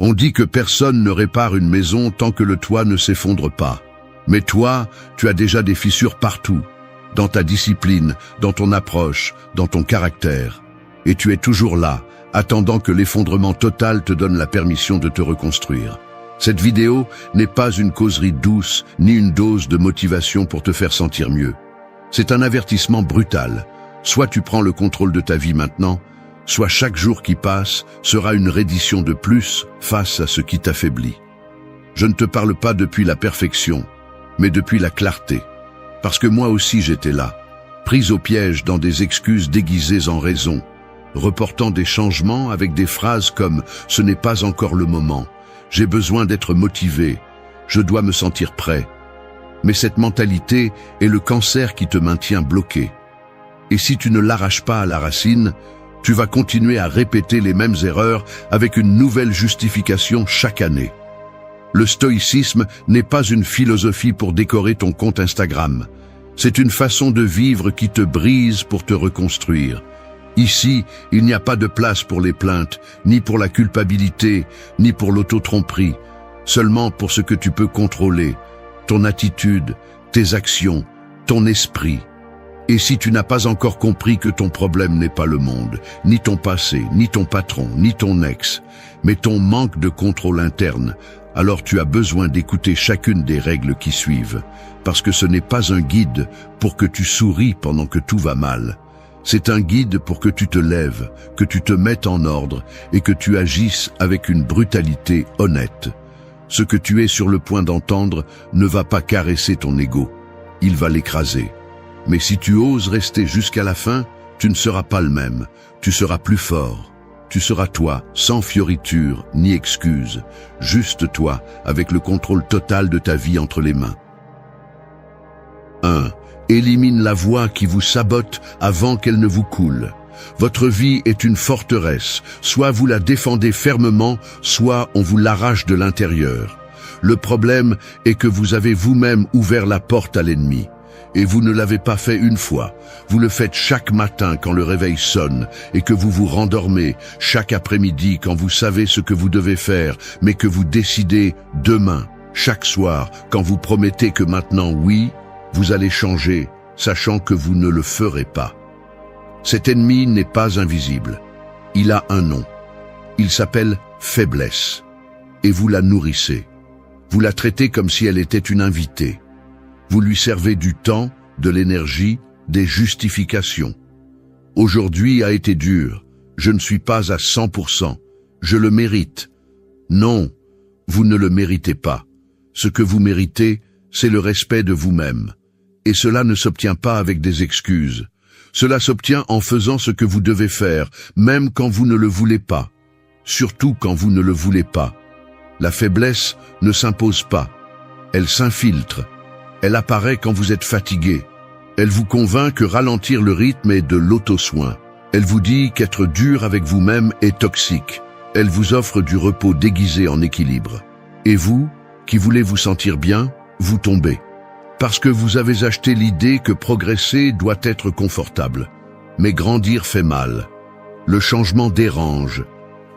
On dit que personne ne répare une maison tant que le toit ne s'effondre pas. Mais toi, tu as déjà des fissures partout, dans ta discipline, dans ton approche, dans ton caractère. Et tu es toujours là, attendant que l'effondrement total te donne la permission de te reconstruire. Cette vidéo n'est pas une causerie douce, ni une dose de motivation pour te faire sentir mieux. C'est un avertissement brutal. Soit tu prends le contrôle de ta vie maintenant, soit chaque jour qui passe sera une reddition de plus face à ce qui t'affaiblit. Je ne te parle pas depuis la perfection, mais depuis la clarté. Parce que moi aussi j'étais là, prise au piège dans des excuses déguisées en raisons, reportant des changements avec des phrases comme « ce n'est pas encore le moment »,« j'ai besoin d'être motivé »,« je dois me sentir prêt ». Mais cette mentalité est le cancer qui te maintient bloqué. Et si tu ne l'arraches pas à la racine, tu vas continuer à répéter les mêmes erreurs avec une nouvelle justification chaque année. Le stoïcisme n'est pas une philosophie pour décorer ton compte Instagram. C'est une façon de vivre qui te brise pour te reconstruire. Ici, il n'y a pas de place pour les plaintes, ni pour la culpabilité, ni pour l'auto-tromperie, seulement pour ce que tu peux contrôler, ton attitude, tes actions, ton esprit. Et si tu n'as pas encore compris que ton problème n'est pas le monde, ni ton passé, ni ton patron, ni ton ex, mais ton manque de contrôle interne, alors tu as besoin d'écouter chacune des règles qui suivent, parce que ce n'est pas un guide pour que tu souris pendant que tout va mal. C'est un guide pour que tu te lèves, que tu te mettes en ordre et que tu agisses avec une brutalité honnête. Ce que tu es sur le point d'entendre ne va pas caresser ton ego, il va l'écraser. Mais si tu oses rester jusqu'à la fin, tu ne seras pas le même, tu seras plus fort. Tu seras toi, sans fioriture ni excuse, juste toi, avec le contrôle total de ta vie entre les mains. 1. Élimine la voix qui vous sabote avant qu'elle ne vous coule. Votre vie est une forteresse, soit vous la défendez fermement, soit on vous l'arrache de l'intérieur. Le problème est que vous avez vous-même ouvert la porte à l'ennemi. Et vous ne l'avez pas fait une fois, vous le faites chaque matin quand le réveil sonne et que vous vous rendormez, chaque après-midi quand vous savez ce que vous devez faire, mais que vous décidez demain, chaque soir quand vous promettez que maintenant, oui, vous allez changer, sachant que vous ne le ferez pas. Cet ennemi n'est pas invisible, il a un nom, il s'appelle faiblesse, et vous la nourrissez. Vous la traitez comme si elle était une invitée. Vous lui servez du temps, de l'énergie, des justifications. Aujourd'hui a été dur, je ne suis pas à 100%, je le mérite. Non, vous ne le méritez pas. Ce que vous méritez, c'est le respect de vous-même. Et cela ne s'obtient pas avec des excuses. Cela s'obtient en faisant ce que vous devez faire, même quand vous ne le voulez pas. Surtout quand vous ne le voulez pas. La faiblesse ne s'impose pas, elle s'infiltre. Elle apparaît quand vous êtes fatigué. Elle vous convainc que ralentir le rythme est de l'auto-soin. Elle vous dit qu'être dur avec vous-même est toxique. Elle vous offre du repos déguisé en équilibre. Et vous, qui voulez vous sentir bien, vous tombez. Parce que vous avez acheté l'idée que progresser doit être confortable. Mais grandir fait mal. Le changement dérange.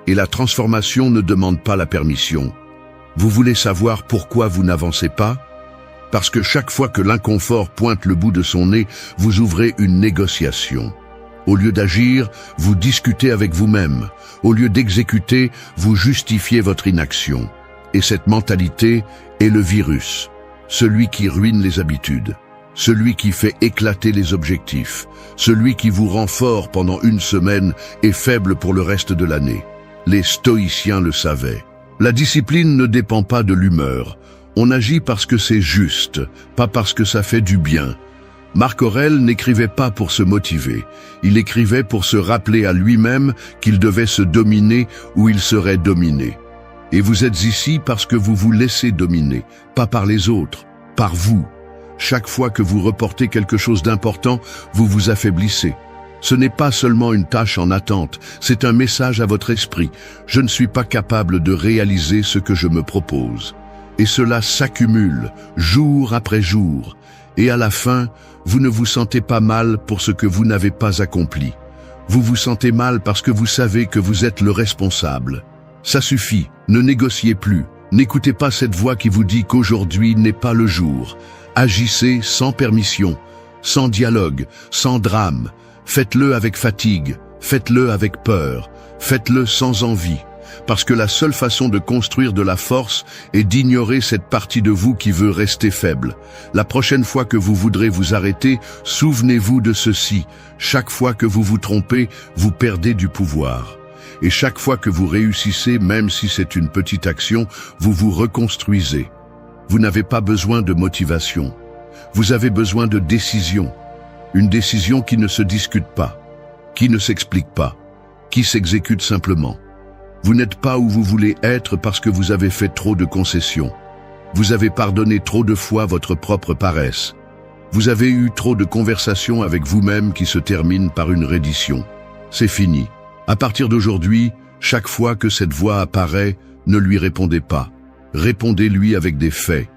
Et la transformation ne demande pas la permission. Vous voulez savoir pourquoi vous n'avancez pas ? Parce que chaque fois que l'inconfort pointe le bout de son nez, vous ouvrez une négociation. Au lieu d'agir, vous discutez avec vous-même. Au lieu d'exécuter, vous justifiez votre inaction. Et cette mentalité est le virus, celui qui ruine les habitudes, celui qui fait éclater les objectifs, celui qui vous rend fort pendant une semaine et faible pour le reste de l'année. Les stoïciens le savaient. La discipline ne dépend pas de l'humeur. On agit parce que c'est juste, pas parce que ça fait du bien. Marc Aurèle n'écrivait pas pour se motiver, il écrivait pour se rappeler à lui-même qu'il devait se dominer ou il serait dominé. Et vous êtes ici parce que vous vous laissez dominer, pas par les autres, par vous. Chaque fois que vous reportez quelque chose d'important, vous vous affaiblissez. Ce n'est pas seulement une tâche en attente, c'est un message à votre esprit. Je ne suis pas capable de réaliser ce que je me propose. Et cela s'accumule, jour après jour. Et à la fin, vous ne vous sentez pas mal pour ce que vous n'avez pas accompli. Vous vous sentez mal parce que vous savez que vous êtes le responsable. Ça suffit, ne négociez plus. N'écoutez pas cette voix qui vous dit qu'aujourd'hui n'est pas le jour. Agissez sans permission, sans dialogue, sans drame. Faites-le avec fatigue, faites-le avec peur, faites-le sans envie. Parce que la seule façon de construire de la force est d'ignorer cette partie de vous qui veut rester faible. La prochaine fois que vous voudrez vous arrêter, souvenez-vous de ceci. Chaque fois que vous vous trompez, vous perdez du pouvoir. Et chaque fois que vous réussissez, même si c'est une petite action, vous vous reconstruisez. Vous n'avez pas besoin de motivation. Vous avez besoin de décision. Une décision qui ne se discute pas, qui ne s'explique pas, qui s'exécute simplement. Vous n'êtes pas où vous voulez être parce que vous avez fait trop de concessions. Vous avez pardonné trop de fois votre propre paresse. Vous avez eu trop de conversations avec vous-même qui se terminent par une reddition. C'est fini. À partir d'aujourd'hui, chaque fois que cette voix apparaît, ne lui répondez pas. Répondez-lui avec des faits.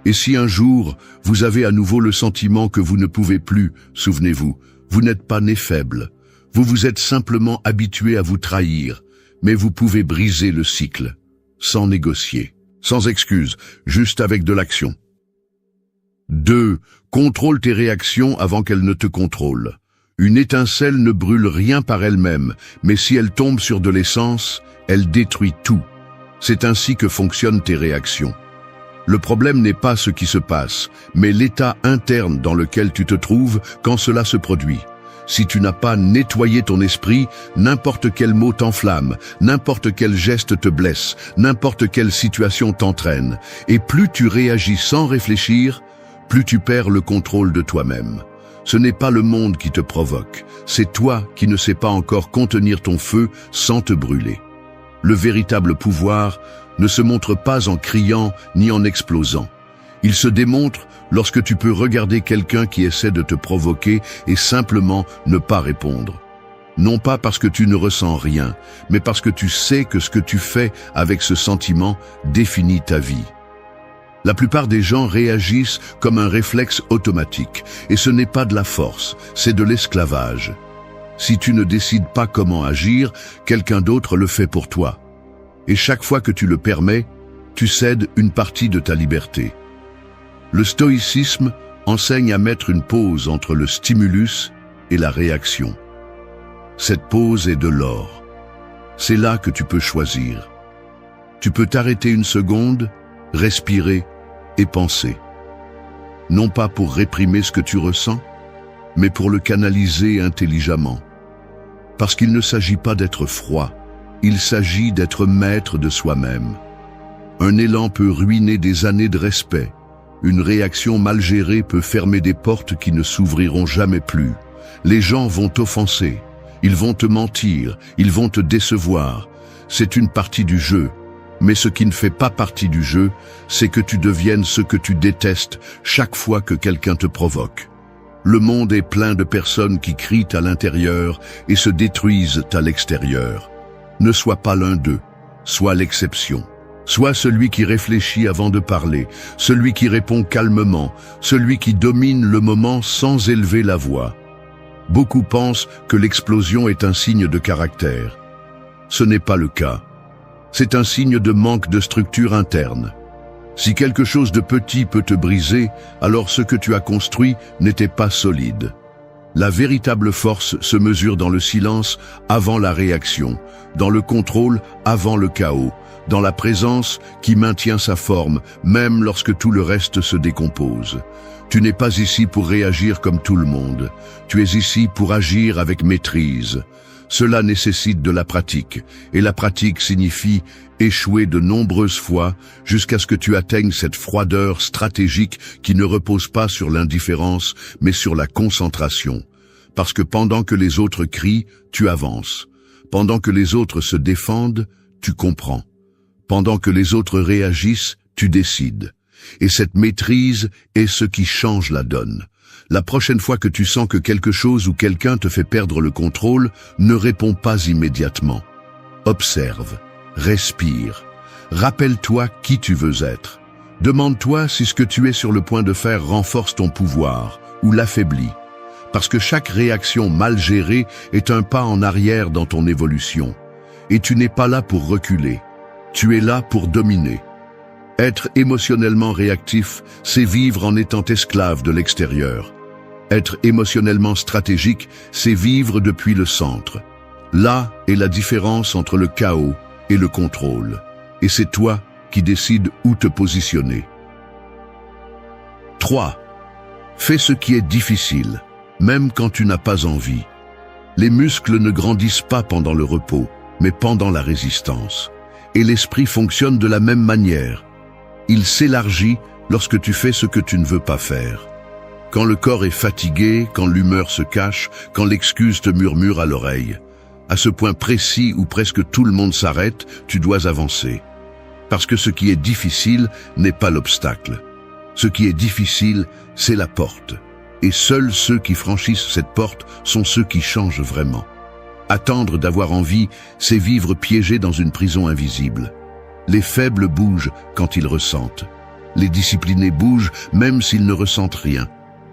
Et si un jour, vous avez à nouveau le sentiment que vous ne pouvez plus, souvenez-vous, vous n'êtes pas né faible. Vous vous êtes simplement habitué à vous trahir. Mais vous pouvez briser le cycle, sans négocier, sans excuse, juste avec de l'action. 2. Contrôle tes réactions avant qu'elles ne te contrôlent. Une étincelle ne brûle rien par elle-même, mais si elle tombe sur de l'essence, elle détruit tout. C'est ainsi que fonctionnent tes réactions. Le problème n'est pas ce qui se passe, mais l'état interne dans lequel tu te trouves quand cela se produit. Si tu n'as pas nettoyé ton esprit, n'importe quel mot t'enflamme, n'importe quel geste te blesse, n'importe quelle situation t'entraîne. Et plus tu réagis sans réfléchir, plus tu perds le contrôle de toi-même. Ce n'est pas le monde qui te provoque, c'est toi qui ne sais pas encore contenir ton feu sans te brûler. Le véritable pouvoir ne se montre pas en criant ni en explosant. Il se démontre lorsque tu peux regarder quelqu'un qui essaie de te provoquer et simplement ne pas répondre. Non pas parce que tu ne ressens rien, mais parce que tu sais que ce que tu fais avec ce sentiment définit ta vie. La plupart des gens réagissent comme un réflexe automatique, et ce n'est pas de la force, c'est de l'esclavage. Si tu ne décides pas comment agir, quelqu'un d'autre le fait pour toi. Et chaque fois que tu le permets, tu cèdes une partie de ta liberté. Le stoïcisme enseigne à mettre une pause entre le stimulus et la réaction. Cette pause est de l'or. C'est là que tu peux choisir. Tu peux t'arrêter une seconde, respirer et penser. Non pas pour réprimer ce que tu ressens, mais pour le canaliser intelligemment. Parce qu'il ne s'agit pas d'être froid, il s'agit d'être maître de soi-même. Un élan peut ruiner des années de respect. Une réaction mal gérée peut fermer des portes qui ne s'ouvriront jamais plus. Les gens vont t'offenser, ils vont te mentir, ils vont te décevoir. C'est une partie du jeu. Mais ce qui ne fait pas partie du jeu, c'est que tu deviennes ce que tu détestes chaque fois que quelqu'un te provoque. Le monde est plein de personnes qui crient à l'intérieur et se détruisent à l'extérieur. Ne sois pas l'un d'eux, sois l'exception. Sois celui qui réfléchit avant de parler, celui qui répond calmement, celui qui domine le moment sans élever la voix. Beaucoup pensent que l'explosion est un signe de caractère. Ce n'est pas le cas. C'est un signe de manque de structure interne. Si quelque chose de petit peut te briser, alors ce que tu as construit n'était pas solide. La véritable force se mesure dans le silence avant la réaction, dans le contrôle avant le chaos, dans la présence qui maintient sa forme, même lorsque tout le reste se décompose. Tu n'es pas ici pour réagir comme tout le monde. Tu es ici pour agir avec maîtrise. Cela nécessite de la pratique, et la pratique signifie échouer de nombreuses fois jusqu'à ce que tu atteignes cette froideur stratégique qui ne repose pas sur l'indifférence, mais sur la concentration. Parce que pendant que les autres crient, tu avances. Pendant que les autres se défendent, tu comprends. Pendant que les autres réagissent, tu décides. Et cette maîtrise est ce qui change la donne. La prochaine fois que tu sens que quelque chose ou quelqu'un te fait perdre le contrôle, ne réponds pas immédiatement. Observe, respire, rappelle-toi qui tu veux être. Demande-toi si ce que tu es sur le point de faire renforce ton pouvoir ou l'affaiblit. Parce que chaque réaction mal gérée est un pas en arrière dans ton évolution. Et tu n'es pas là pour reculer, Tu es là pour dominer. Être émotionnellement réactif, c'est vivre en étant esclave de l'extérieur. Être émotionnellement stratégique, c'est vivre depuis le centre. Là est la différence entre le chaos et le contrôle. Et c'est toi qui décides où te positionner. 3. Fais ce qui est difficile, même quand tu n'as pas envie. Les muscles ne grandissent pas pendant le repos, mais pendant la résistance. Et l'esprit fonctionne de la même manière. Il s'élargit lorsque tu fais ce que tu ne veux pas faire. Quand le corps est fatigué, quand l'humeur se cache, quand l'excuse te murmure à l'oreille. À ce point précis où presque tout le monde s'arrête, tu dois avancer. Parce que ce qui est difficile n'est pas l'obstacle. Ce qui est difficile, c'est la porte. Et seuls ceux qui franchissent cette porte sont ceux qui changent vraiment. Attendre d'avoir envie, c'est vivre piégé dans une prison invisible. Les faibles bougent quand ils ressentent. Les disciplinés bougent même s'ils ne ressentent rien.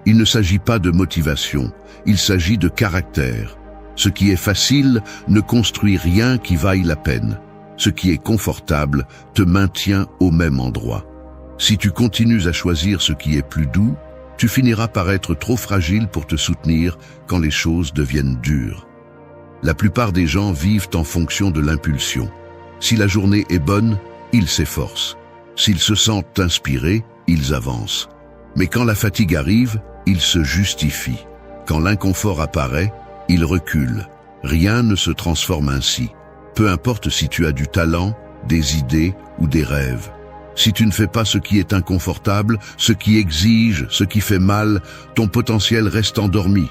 Il ne s'agit pas de motivation, il s'agit de caractère. Ce qui est facile ne construit rien qui vaille la peine. Ce qui est confortable te maintient au même endroit. Si tu continues à choisir ce qui est plus doux, tu finiras par être trop fragile pour te soutenir quand les choses deviennent dures. La plupart des gens vivent en fonction de l'impulsion. Si la journée est bonne, ils s'efforcent. S'ils se sentent inspirés, ils avancent. Mais quand la fatigue arrive, ils se justifient. Quand l'inconfort apparaît, ils reculent. Rien ne se transforme ainsi. Peu importe si tu as du talent, des idées ou des rêves. Si tu ne fais pas ce qui est inconfortable, ce qui exige, ce qui fait mal, ton potentiel reste endormi.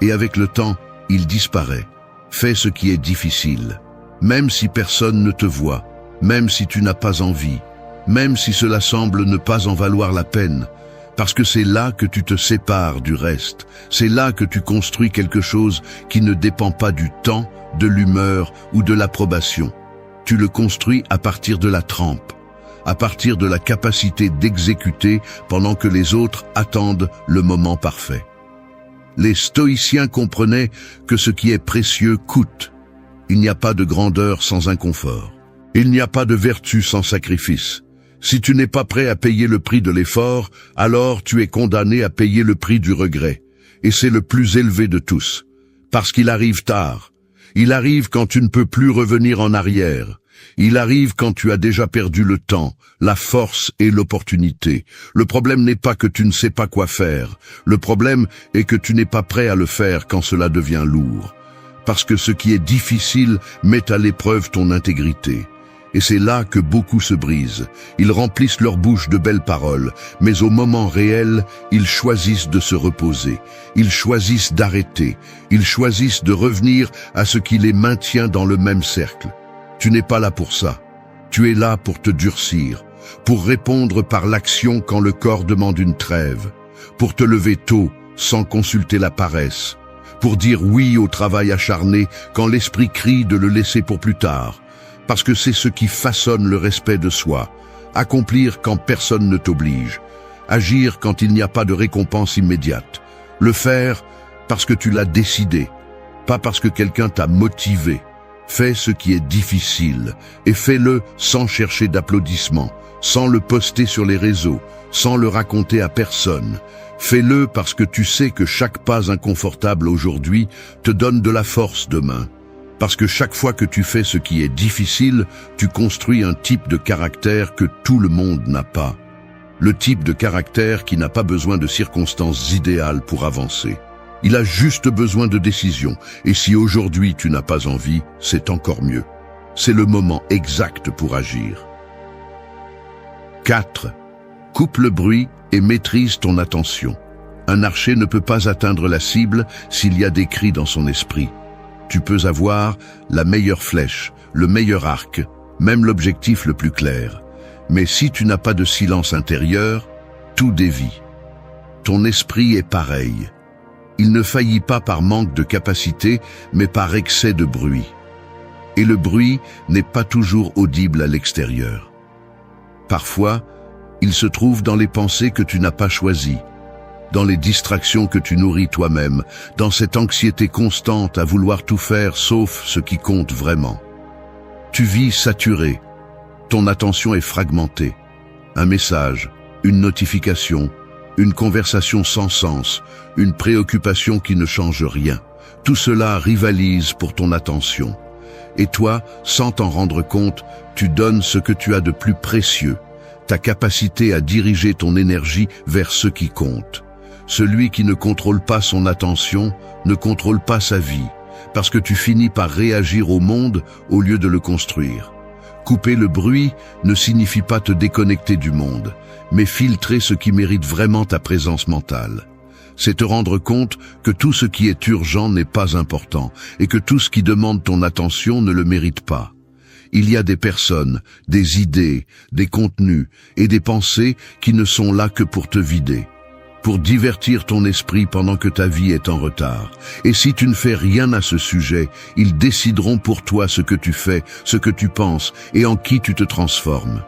Et avec le temps, il disparaît. Fais ce qui est difficile. Même si personne ne te voit, même si tu n'as pas envie, même si cela semble ne pas en valoir la peine, parce que c'est là que tu te sépares du reste, c'est là que tu construis quelque chose qui ne dépend pas du temps, de l'humeur ou de l'approbation. Tu le construis à partir de la trempe, à partir de la capacité d'exécuter pendant que les autres attendent le moment parfait. Les stoïciens comprenaient que ce qui est précieux coûte. Il n'y a pas de grandeur sans inconfort. Il n'y a pas de vertu sans sacrifice. Si tu n'es pas prêt à payer le prix de l'effort, alors tu es condamné à payer le prix du regret. Et c'est le plus élevé de tous. Parce qu'il arrive tard. Il arrive quand tu ne peux plus revenir en arrière. Il arrive quand tu as déjà perdu le temps, la force et l'opportunité. Le problème n'est pas que tu ne sais pas quoi faire. Le problème est que tu n'es pas prêt à le faire quand cela devient lourd. Parce que ce qui est difficile met à l'épreuve ton intégrité. Et c'est là que beaucoup se brisent. Ils remplissent leur bouche de belles paroles, mais au moment réel, ils choisissent de se reposer. Ils choisissent d'arrêter. Ils choisissent de revenir à ce qui les maintient dans le même cercle. Tu n'es pas là pour ça. Tu es là pour te durcir, pour répondre par l'action quand le corps demande une trêve, pour te lever tôt sans consulter la paresse, pour dire oui au travail acharné quand l'esprit crie de le laisser pour plus tard, parce que c'est ce qui façonne le respect de soi, accomplir quand personne ne t'oblige, agir quand il n'y a pas de récompense immédiate, le faire parce que tu l'as décidé, pas parce que quelqu'un t'a motivé. Fais ce qui est difficile et fais-le sans chercher d'applaudissements, sans le poster sur les réseaux, sans le raconter à personne. Fais-le parce que tu sais que chaque pas inconfortable aujourd'hui te donne de la force demain. Parce que chaque fois que tu fais ce qui est difficile, tu construis un type de caractère que tout le monde n'a pas. Le type de caractère qui n'a pas besoin de circonstances idéales pour avancer. Il a juste besoin de décision, et si aujourd'hui tu n'as pas envie, c'est encore mieux. C'est le moment exact pour agir. 4. Coupe le bruit et maîtrise ton attention. Un archer ne peut pas atteindre la cible s'il y a des cris dans son esprit. Tu peux avoir la meilleure flèche, le meilleur arc, même l'objectif le plus clair. Mais si tu n'as pas de silence intérieur, tout dévie. Ton esprit est pareil. Il ne faillit pas par manque de capacité, mais par excès de bruit. Et le bruit n'est pas toujours audible à l'extérieur. Parfois, il se trouve dans les pensées que tu n'as pas choisies, dans les distractions que tu nourris toi-même, dans cette anxiété constante à vouloir tout faire sauf ce qui compte vraiment. Tu vis saturé, ton attention est fragmentée. Un message, une notification, une conversation sans sens, une préoccupation qui ne change rien. Tout cela rivalise pour ton attention. Et toi, sans t'en rendre compte, tu donnes ce que tu as de plus précieux, ta capacité à diriger ton énergie vers ce qui compte. Celui qui ne contrôle pas son attention ne contrôle pas sa vie, parce que tu finis par réagir au monde au lieu de le construire. Couper le bruit ne signifie pas te déconnecter du monde, mais filtrer ce qui mérite vraiment ta présence mentale. C'est te rendre compte que tout ce qui est urgent n'est pas important et que tout ce qui demande ton attention ne le mérite pas. Il y a des personnes, des idées, des contenus et des pensées qui ne sont là que pour te vider, pour divertir ton esprit pendant que ta vie est en retard. Et si tu ne fais rien à ce sujet, ils décideront pour toi ce que tu fais, ce que tu penses et en qui tu te transformes.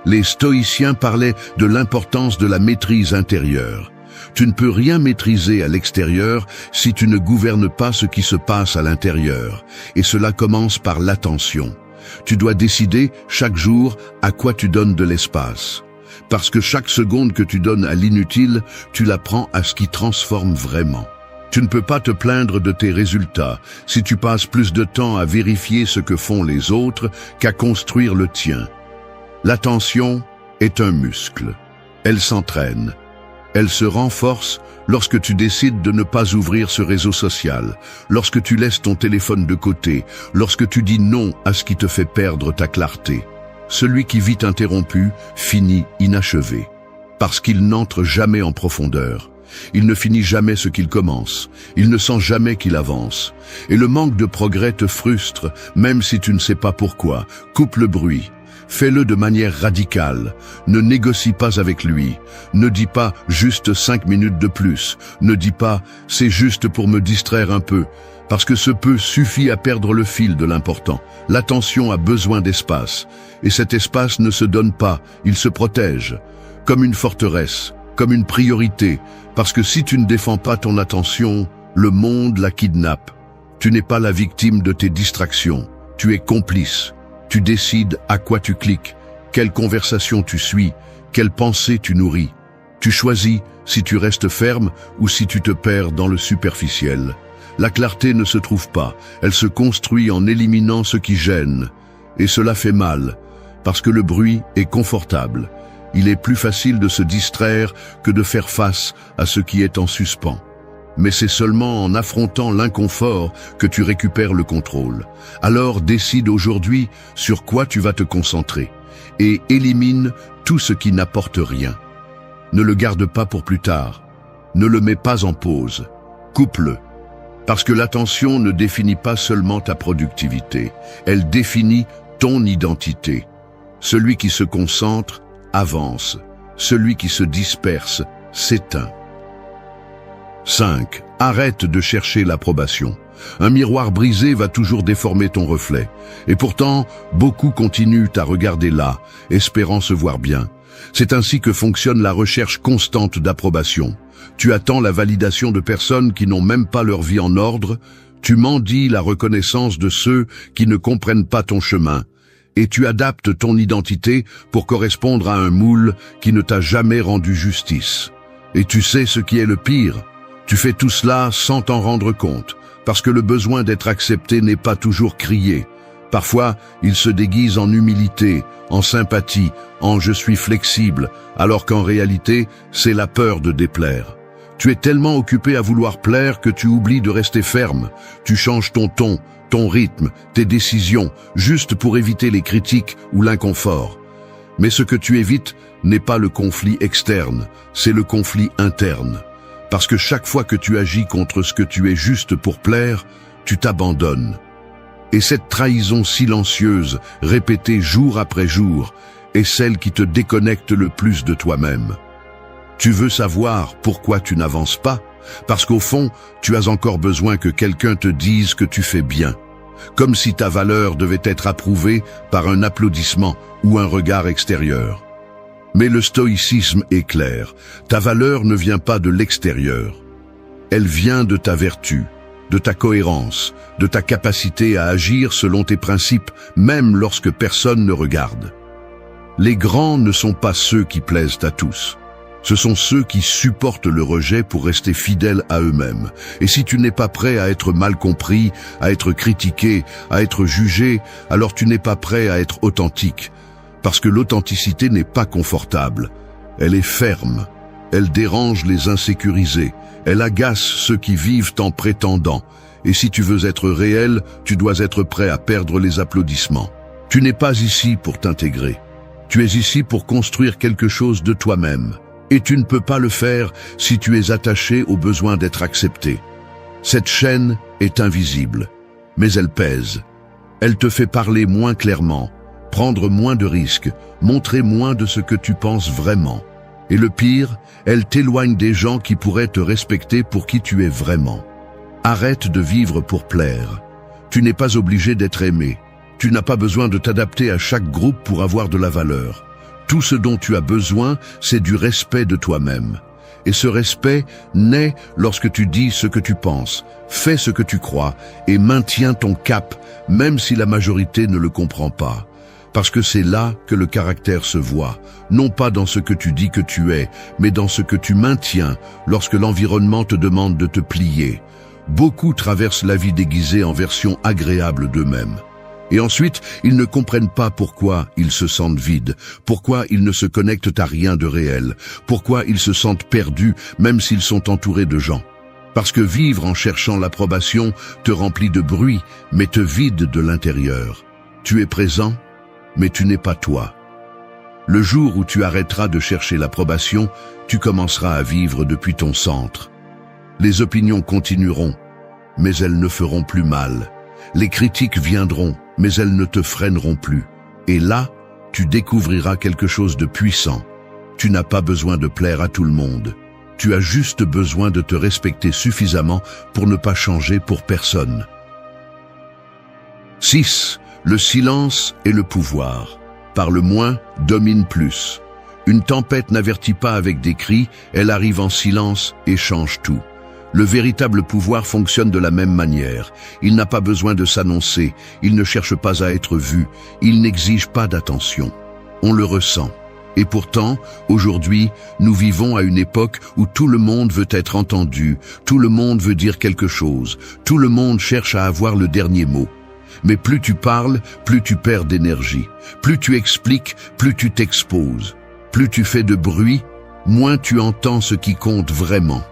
Les stoïciens parlaient de l'importance de la maîtrise intérieure. Tu ne peux rien maîtriser à l'extérieur si tu ne gouvernes pas ce qui se passe à l'intérieur. Et cela commence par l'attention. Tu dois décider chaque jour à quoi tu donnes de l'espace. Parce que chaque seconde que tu donnes à l'inutile, tu la prends à ce qui transforme vraiment. Tu ne peux pas te plaindre de tes résultats si tu passes plus de temps à vérifier ce que font les autres qu'à construire le tien. L'attention est un muscle. Elle s'entraîne. Elle se renforce lorsque tu décides de ne pas ouvrir ce réseau social, lorsque tu laisses ton téléphone de côté, lorsque tu dis non à ce qui te fait perdre ta clarté. Celui qui vit interrompu finit inachevé, parce qu'il n'entre jamais en profondeur. Il ne finit jamais ce qu'il commence, il ne sent jamais qu'il avance. Et le manque de progrès te frustre, même si tu ne sais pas pourquoi. Coupe le bruit. Fais-le de manière radicale. Ne négocie pas avec lui. Ne dis pas juste 5 minutes de plus. Ne dis pas c'est juste pour me distraire un peu. Parce que ce peu suffit à perdre le fil de l'important. L'attention a besoin d'espace. Et cet espace ne se donne pas, il se protège. Comme une forteresse, comme une priorité. Parce que si tu ne défends pas ton attention, le monde la kidnappe. Tu n'es pas la victime de tes distractions. Tu es complice. Tu décides à quoi tu cliques, quelle conversation tu suis, quelle pensée tu nourris. Tu choisis si tu restes ferme ou si tu te perds dans le superficiel. La clarté ne se trouve pas, elle se construit en éliminant ce qui gêne. Et cela fait mal, parce que le bruit est confortable. Il est plus facile de se distraire que de faire face à ce qui est en suspens. Mais c'est seulement en affrontant l'inconfort que tu récupères le contrôle. Alors décide aujourd'hui sur quoi tu vas te concentrer et élimine tout ce qui n'apporte rien. Ne le garde pas pour plus tard. Ne le mets pas en pause. Coupe-le. Parce que l'attention ne définit pas seulement ta productivité, elle définit ton identité. Celui qui se concentre avance. Celui qui se disperse s'éteint. 5. Arrête de chercher l'approbation. Un miroir brisé va toujours déformer ton reflet. Et pourtant, beaucoup continuent à regarder là, espérant se voir bien. C'est ainsi que fonctionne la recherche constante d'approbation. Tu attends la validation de personnes qui n'ont même pas leur vie en ordre. Tu mendies la reconnaissance de ceux qui ne comprennent pas ton chemin. Et tu adaptes ton identité pour correspondre à un moule qui ne t'a jamais rendu justice. Et tu sais ce qui est le pire? Tu fais tout cela sans t'en rendre compte, parce que le besoin d'être accepté n'est pas toujours crié. Parfois, il se déguise en humilité, en sympathie, en « je suis flexible », alors qu'en réalité, c'est la peur de déplaire. Tu es tellement occupé à vouloir plaire que tu oublies de rester ferme. Tu changes ton ton, ton rythme, tes décisions, juste pour éviter les critiques ou l'inconfort. Mais ce que tu évites n'est pas le conflit externe, c'est le conflit interne. Parce que chaque fois que tu agis contre ce que tu es juste pour plaire, tu t'abandonnes. Et cette trahison silencieuse, répétée jour après jour, est celle qui te déconnecte le plus de toi-même. Tu veux savoir pourquoi tu n'avances pas? Parce qu'au fond, tu as encore besoin que quelqu'un te dise que tu fais bien. Comme si ta valeur devait être approuvée par un applaudissement ou un regard extérieur. Mais le stoïcisme est clair, ta valeur ne vient pas de l'extérieur. Elle vient de ta vertu, de ta cohérence, de ta capacité à agir selon tes principes, même lorsque personne ne regarde. Les grands ne sont pas ceux qui plaisent à tous. Ce sont ceux qui supportent le rejet pour rester fidèles à eux-mêmes. Et si tu n'es pas prêt à être mal compris, à être critiqué, à être jugé, alors tu n'es pas prêt à être authentique. Parce que l'authenticité n'est pas confortable. Elle est ferme. Elle dérange les insécurisés. Elle agace ceux qui vivent en prétendant. Et si tu veux être réel, tu dois être prêt à perdre les applaudissements. Tu n'es pas ici pour t'intégrer. Tu es ici pour construire quelque chose de toi-même. Et tu ne peux pas le faire si tu es attaché au besoin d'être accepté. Cette chaîne est invisible, mais elle pèse. Elle te fait parler moins clairement, prendre moins de risques, montrer moins de ce que tu penses vraiment. Et le pire, elle t'éloigne des gens qui pourraient te respecter pour qui tu es vraiment. Arrête de vivre pour plaire. Tu n'es pas obligé d'être aimé. Tu n'as pas besoin de t'adapter à chaque groupe pour avoir de la valeur. Tout ce dont tu as besoin, c'est du respect de toi-même. Et ce respect naît lorsque tu dis ce que tu penses, fais ce que tu crois et maintiens ton cap, même si la majorité ne le comprend pas. Parce que c'est là que le caractère se voit, non pas dans ce que tu dis que tu es, mais dans ce que tu maintiens lorsque l'environnement te demande de te plier. Beaucoup traversent la vie déguisée en version agréable d'eux-mêmes. Et ensuite, ils ne comprennent pas pourquoi ils se sentent vides, pourquoi ils ne se connectent à rien de réel, pourquoi ils se sentent perdus même s'ils sont entourés de gens. Parce que vivre en cherchant l'approbation te remplit de bruit, mais te vide de l'intérieur. Tu es présent, mais tu n'es pas toi. Le jour où tu arrêteras de chercher l'approbation, tu commenceras à vivre depuis ton centre. Les opinions continueront, mais elles ne feront plus mal. Les critiques viendront, mais elles ne te freineront plus. Et là, tu découvriras quelque chose de puissant. Tu n'as pas besoin de plaire à tout le monde. Tu as juste besoin de te respecter suffisamment pour ne pas changer pour personne. 6. Le silence et le pouvoir. Parle moins, domine plus. Une tempête n'avertit pas avec des cris, elle arrive en silence et change tout. Le véritable pouvoir fonctionne de la même manière. Il n'a pas besoin de s'annoncer, il ne cherche pas à être vu, il n'exige pas d'attention. On le ressent. Et pourtant, aujourd'hui, nous vivons à une époque où tout le monde veut être entendu, tout le monde veut dire quelque chose, tout le monde cherche à avoir le dernier mot. Mais plus tu parles, plus tu perds d'énergie. Plus tu expliques, plus tu t'exposes. Plus tu fais de bruit, moins tu entends ce qui compte vraiment.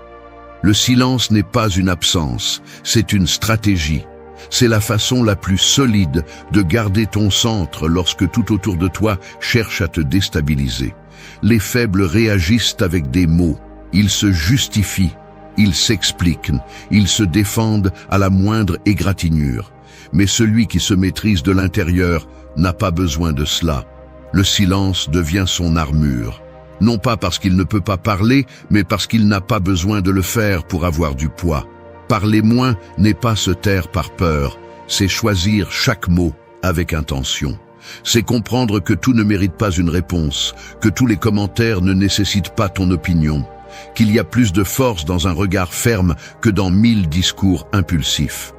Le silence n'est pas une absence, c'est une stratégie. C'est la façon la plus solide de garder ton centre lorsque tout autour de toi cherche à te déstabiliser. Les faibles réagissent avec des mots, ils se justifient, ils s'expliquent, ils se défendent à la moindre égratignure. Mais celui qui se maîtrise de l'intérieur n'a pas besoin de cela. Le silence devient son armure. Non pas parce qu'il ne peut pas parler, mais parce qu'il n'a pas besoin de le faire pour avoir du poids. Parler moins n'est pas se taire par peur, c'est choisir chaque mot avec intention. C'est comprendre que tout ne mérite pas une réponse, que tous les commentaires ne nécessitent pas ton opinion, qu'il y a plus de force dans un regard ferme que dans 1000 discours impulsifs.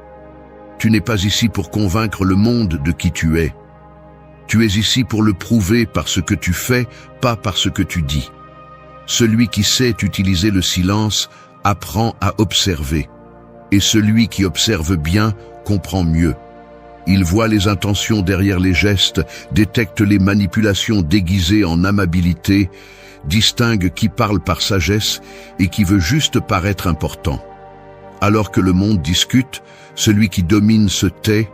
Tu n'es pas ici pour convaincre le monde de qui tu es. Tu es ici pour le prouver par ce que tu fais, pas par ce que tu dis. Celui qui sait utiliser le silence apprend à observer. Et celui qui observe bien comprend mieux. Il voit les intentions derrière les gestes, détecte les manipulations déguisées en amabilité, distingue qui parle par sagesse et qui veut juste paraître important. Alors que le monde discute, celui qui domine se tait,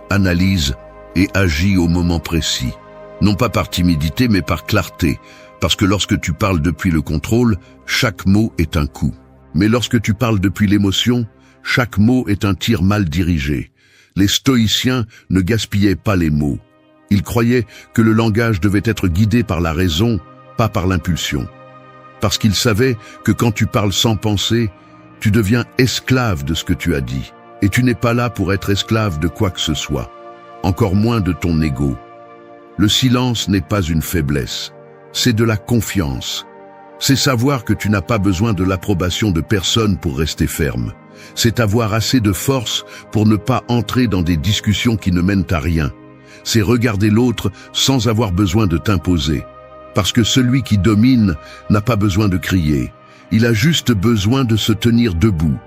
analyse et agit au moment précis. Non pas par timidité, mais par clarté. Parce que lorsque tu parles depuis le contrôle, chaque mot est un coup. Mais lorsque tu parles depuis l'émotion, chaque mot est un tir mal dirigé. Les stoïciens ne gaspillaient pas les mots. Ils croyaient que le langage devait être guidé par la raison, pas par l'impulsion. Parce qu'ils savaient que quand tu parles sans penser, tu deviens esclave de ce que tu as dit. Et tu n'es pas là pour être esclave de quoi que ce soit, encore moins de ton ego. Le silence n'est pas une faiblesse, c'est de la confiance. C'est savoir que tu n'as pas besoin de l'approbation de personne pour rester ferme. C'est avoir assez de force pour ne pas entrer dans des discussions qui ne mènent à rien. c'est regarder l'autre sans avoir besoin de t'imposer. Parce que celui qui domine n'a pas besoin de crier. Il a juste besoin de se tenir debout.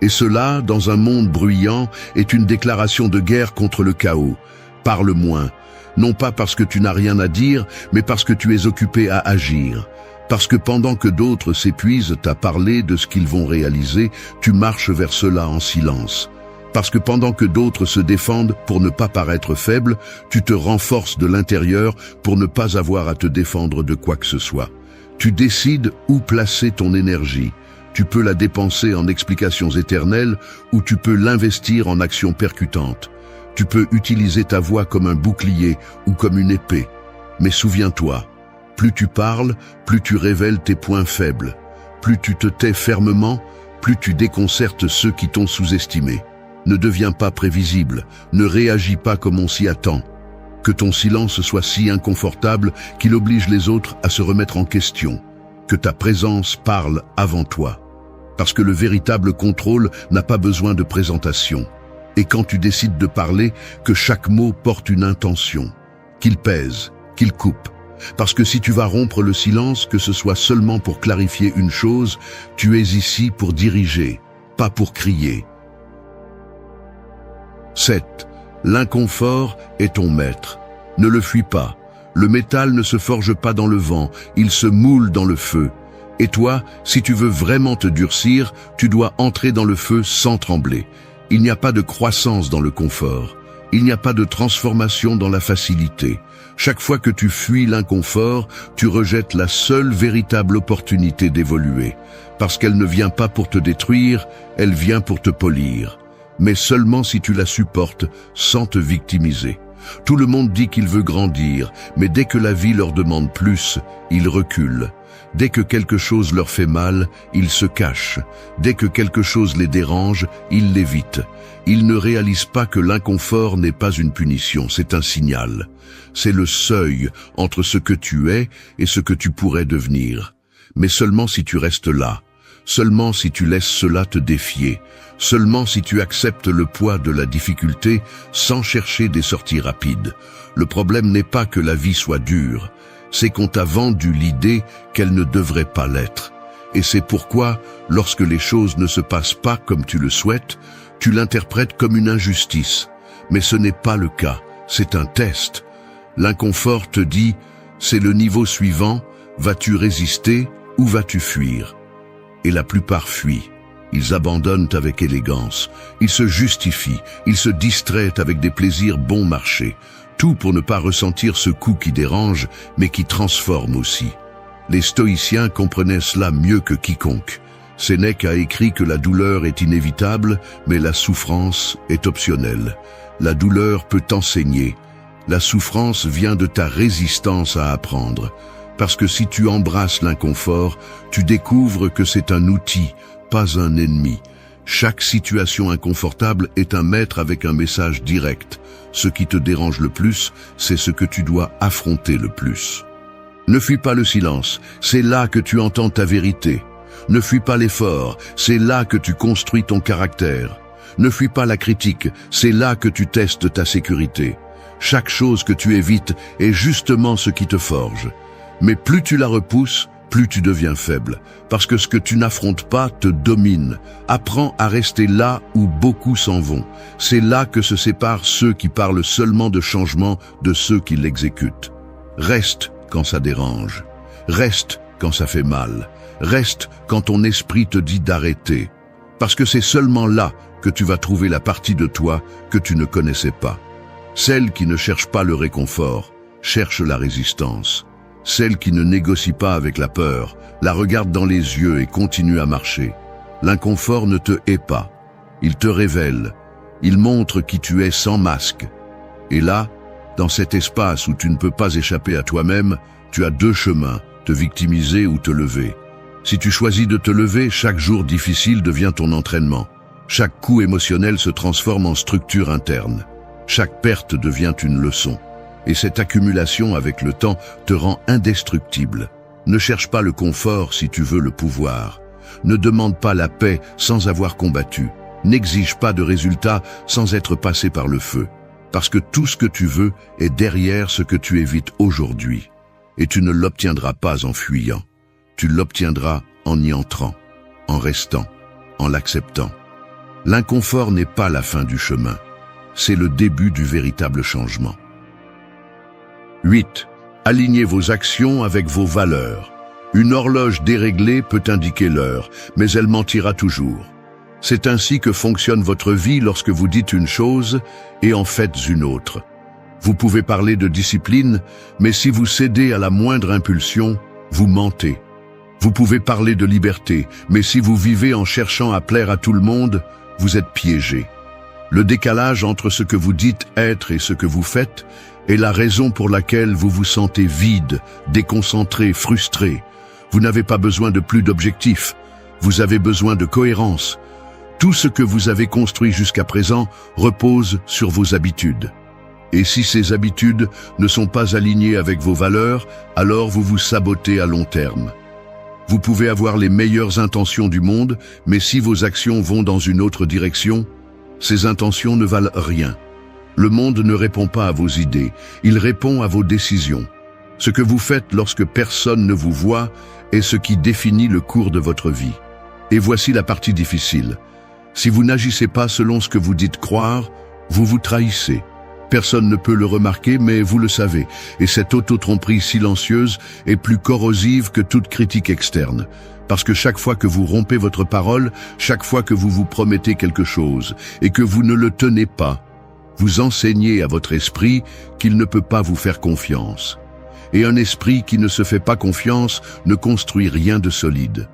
Et cela, dans un monde bruyant, est une déclaration de guerre contre le chaos. Parle moins. Non pas parce que tu n'as rien à dire, mais parce que tu es occupé à agir. Parce que pendant que d'autres s'épuisent à parler de ce qu'ils vont réaliser, tu marches vers cela en silence. Parce que pendant que d'autres se défendent pour ne pas paraître faible, tu te renforces de l'intérieur pour ne pas avoir à te défendre de quoi que ce soit. Tu décides où placer ton énergie. Tu peux la dépenser en explications éternelles ou tu peux l'investir en actions percutantes. Tu peux utiliser ta voix comme un bouclier ou comme une épée. Mais souviens-toi, plus tu parles, plus tu révèles tes points faibles. Plus tu te tais fermement, plus tu déconcertes ceux qui t'ont sous-estimé. Ne deviens pas prévisible, ne réagis pas comme on s'y attend. Que ton silence soit si inconfortable qu'il oblige les autres à se remettre en question. Que ta présence parle avant toi. Parce que le véritable contrôle n'a pas besoin de présentation. Et quand tu décides de parler, que chaque mot porte une intention. Qu'il pèse, qu'il coupe. Parce que si tu vas rompre le silence, que ce soit seulement pour clarifier une chose, tu es ici pour diriger, pas pour crier. 7. L'inconfort est ton maître. Ne le fuis pas. Le métal ne se forge pas dans le vent, il se moule dans le feu. Et toi, si tu veux vraiment te durcir, tu dois entrer dans le feu sans trembler. Il n'y a pas de croissance dans le confort. Il n'y a pas de transformation dans la facilité. Chaque fois que tu fuis l'inconfort, tu rejettes la seule véritable opportunité d'évoluer. Parce qu'elle ne vient pas pour te détruire, elle vient pour te polir. Mais seulement si tu la supportes sans te victimiser. Tout le monde dit qu'il veut grandir, mais dès que la vie leur demande plus, ils reculent. Dès que quelque chose leur fait mal, ils se cachent. Dès que quelque chose les dérange, ils l'évitent. Ils ne réalisent pas que l'inconfort n'est pas une punition, c'est un signal. C'est le seuil entre ce que tu es et ce que tu pourrais devenir. Mais seulement si tu restes là. Seulement si tu laisses cela te défier, seulement si tu acceptes le poids de la difficulté sans chercher des sorties rapides. Le problème n'est pas que la vie soit dure, c'est qu'on t'a vendu l'idée qu'elle ne devrait pas l'être. Et c'est pourquoi, lorsque les choses ne se passent pas comme tu le souhaites, tu l'interprètes comme une injustice. Mais ce n'est pas le cas, c'est un test. L'inconfort te dit, c'est le niveau suivant, vas-tu résister ou vas-tu fuir ? Et la plupart fuient. Ils abandonnent avec élégance. Ils se justifient. Ils se distraient avec des plaisirs bon marché. Tout pour ne pas ressentir ce coup qui dérange, mais qui transforme aussi. Les stoïciens comprenaient cela mieux que quiconque. Sénèque a écrit que la douleur est inévitable, mais la souffrance est optionnelle. La douleur peut t'enseigner. La souffrance vient de ta résistance à apprendre. Parce que si tu embrasses l'inconfort, tu découvres que c'est un outil, pas un ennemi. Chaque situation inconfortable est un maître avec un message direct. Ce qui te dérange le plus, c'est ce que tu dois affronter le plus. Ne fuis pas le silence, c'est là que tu entends ta vérité. Ne fuis pas l'effort, c'est là que tu construis ton caractère. Ne fuis pas la critique, c'est là que tu testes ta sécurité. Chaque chose que tu évites est justement ce qui te forge. Mais plus tu la repousses, plus tu deviens faible. Parce que ce que tu n'affrontes pas te domine. Apprends à rester là où beaucoup s'en vont. C'est là que se séparent ceux qui parlent seulement de changement de ceux qui l'exécutent. Reste quand ça dérange. Reste quand ça fait mal. Reste quand ton esprit te dit d'arrêter. Parce que c'est seulement là que tu vas trouver la partie de toi que tu ne connaissais pas. Celle qui ne cherche pas le réconfort, cherche la résistance. Celle qui ne négocie pas avec la peur, la regarde dans les yeux et continue à marcher. L'inconfort ne te hait pas. Il te révèle. Il montre qui tu es sans masque. Et là, dans cet espace où tu ne peux pas échapper à toi-même, tu as deux chemins, te victimiser ou te lever. Si tu choisis de te lever, chaque jour difficile devient ton entraînement. Chaque coup émotionnel se transforme en structure interne. Chaque perte devient une leçon. Et cette accumulation avec le temps te rend indestructible. Ne cherche pas le confort si tu veux le pouvoir. Ne demande pas la paix sans avoir combattu. N'exige pas de résultats sans être passé par le feu. parce que tout ce que tu veux est derrière ce que tu évites aujourd'hui. Et tu ne l'obtiendras pas en fuyant. Tu l'obtiendras en y entrant, en restant, en l'acceptant. L'inconfort n'est pas la fin du chemin. C'est le début du véritable changement. 8. Alignez vos actions avec vos valeurs. Une horloge déréglée peut indiquer l'heure, mais elle mentira toujours. C'est ainsi que fonctionne votre vie lorsque vous dites une chose et en faites une autre. Vous pouvez parler de discipline, mais si vous cédez à la moindre impulsion, vous mentez. Vous pouvez parler de liberté, mais si vous vivez en cherchant à plaire à tout le monde, vous êtes piégé. Le décalage entre ce que vous dites être et ce que vous faites est la raison pour laquelle vous vous sentez vide, déconcentré, frustré. Vous n'avez pas besoin de plus d'objectifs, vous avez besoin de cohérence. Tout ce que vous avez construit jusqu'à présent repose sur vos habitudes. Et si ces habitudes ne sont pas alignées avec vos valeurs, alors vous vous sabotez à long terme. Vous pouvez avoir les meilleures intentions du monde, mais si vos actions vont dans une autre direction, ces intentions ne valent rien. Le monde ne répond pas à vos idées, il répond à vos décisions. Ce que vous faites lorsque personne ne vous voit est ce qui définit le cours de votre vie. Et voici la partie difficile. Si vous n'agissez pas selon ce que vous dites croire, vous vous trahissez. Personne ne peut le remarquer, mais vous le savez. Et cette auto-tromperie silencieuse est plus corrosive que toute critique externe. Parce que chaque fois que vous rompez votre parole, chaque fois que vous vous promettez quelque chose et que vous ne le tenez pas, vous enseignez à votre esprit qu'il ne peut pas vous faire confiance. Et un esprit qui ne se fait pas confiance ne construit rien de solide.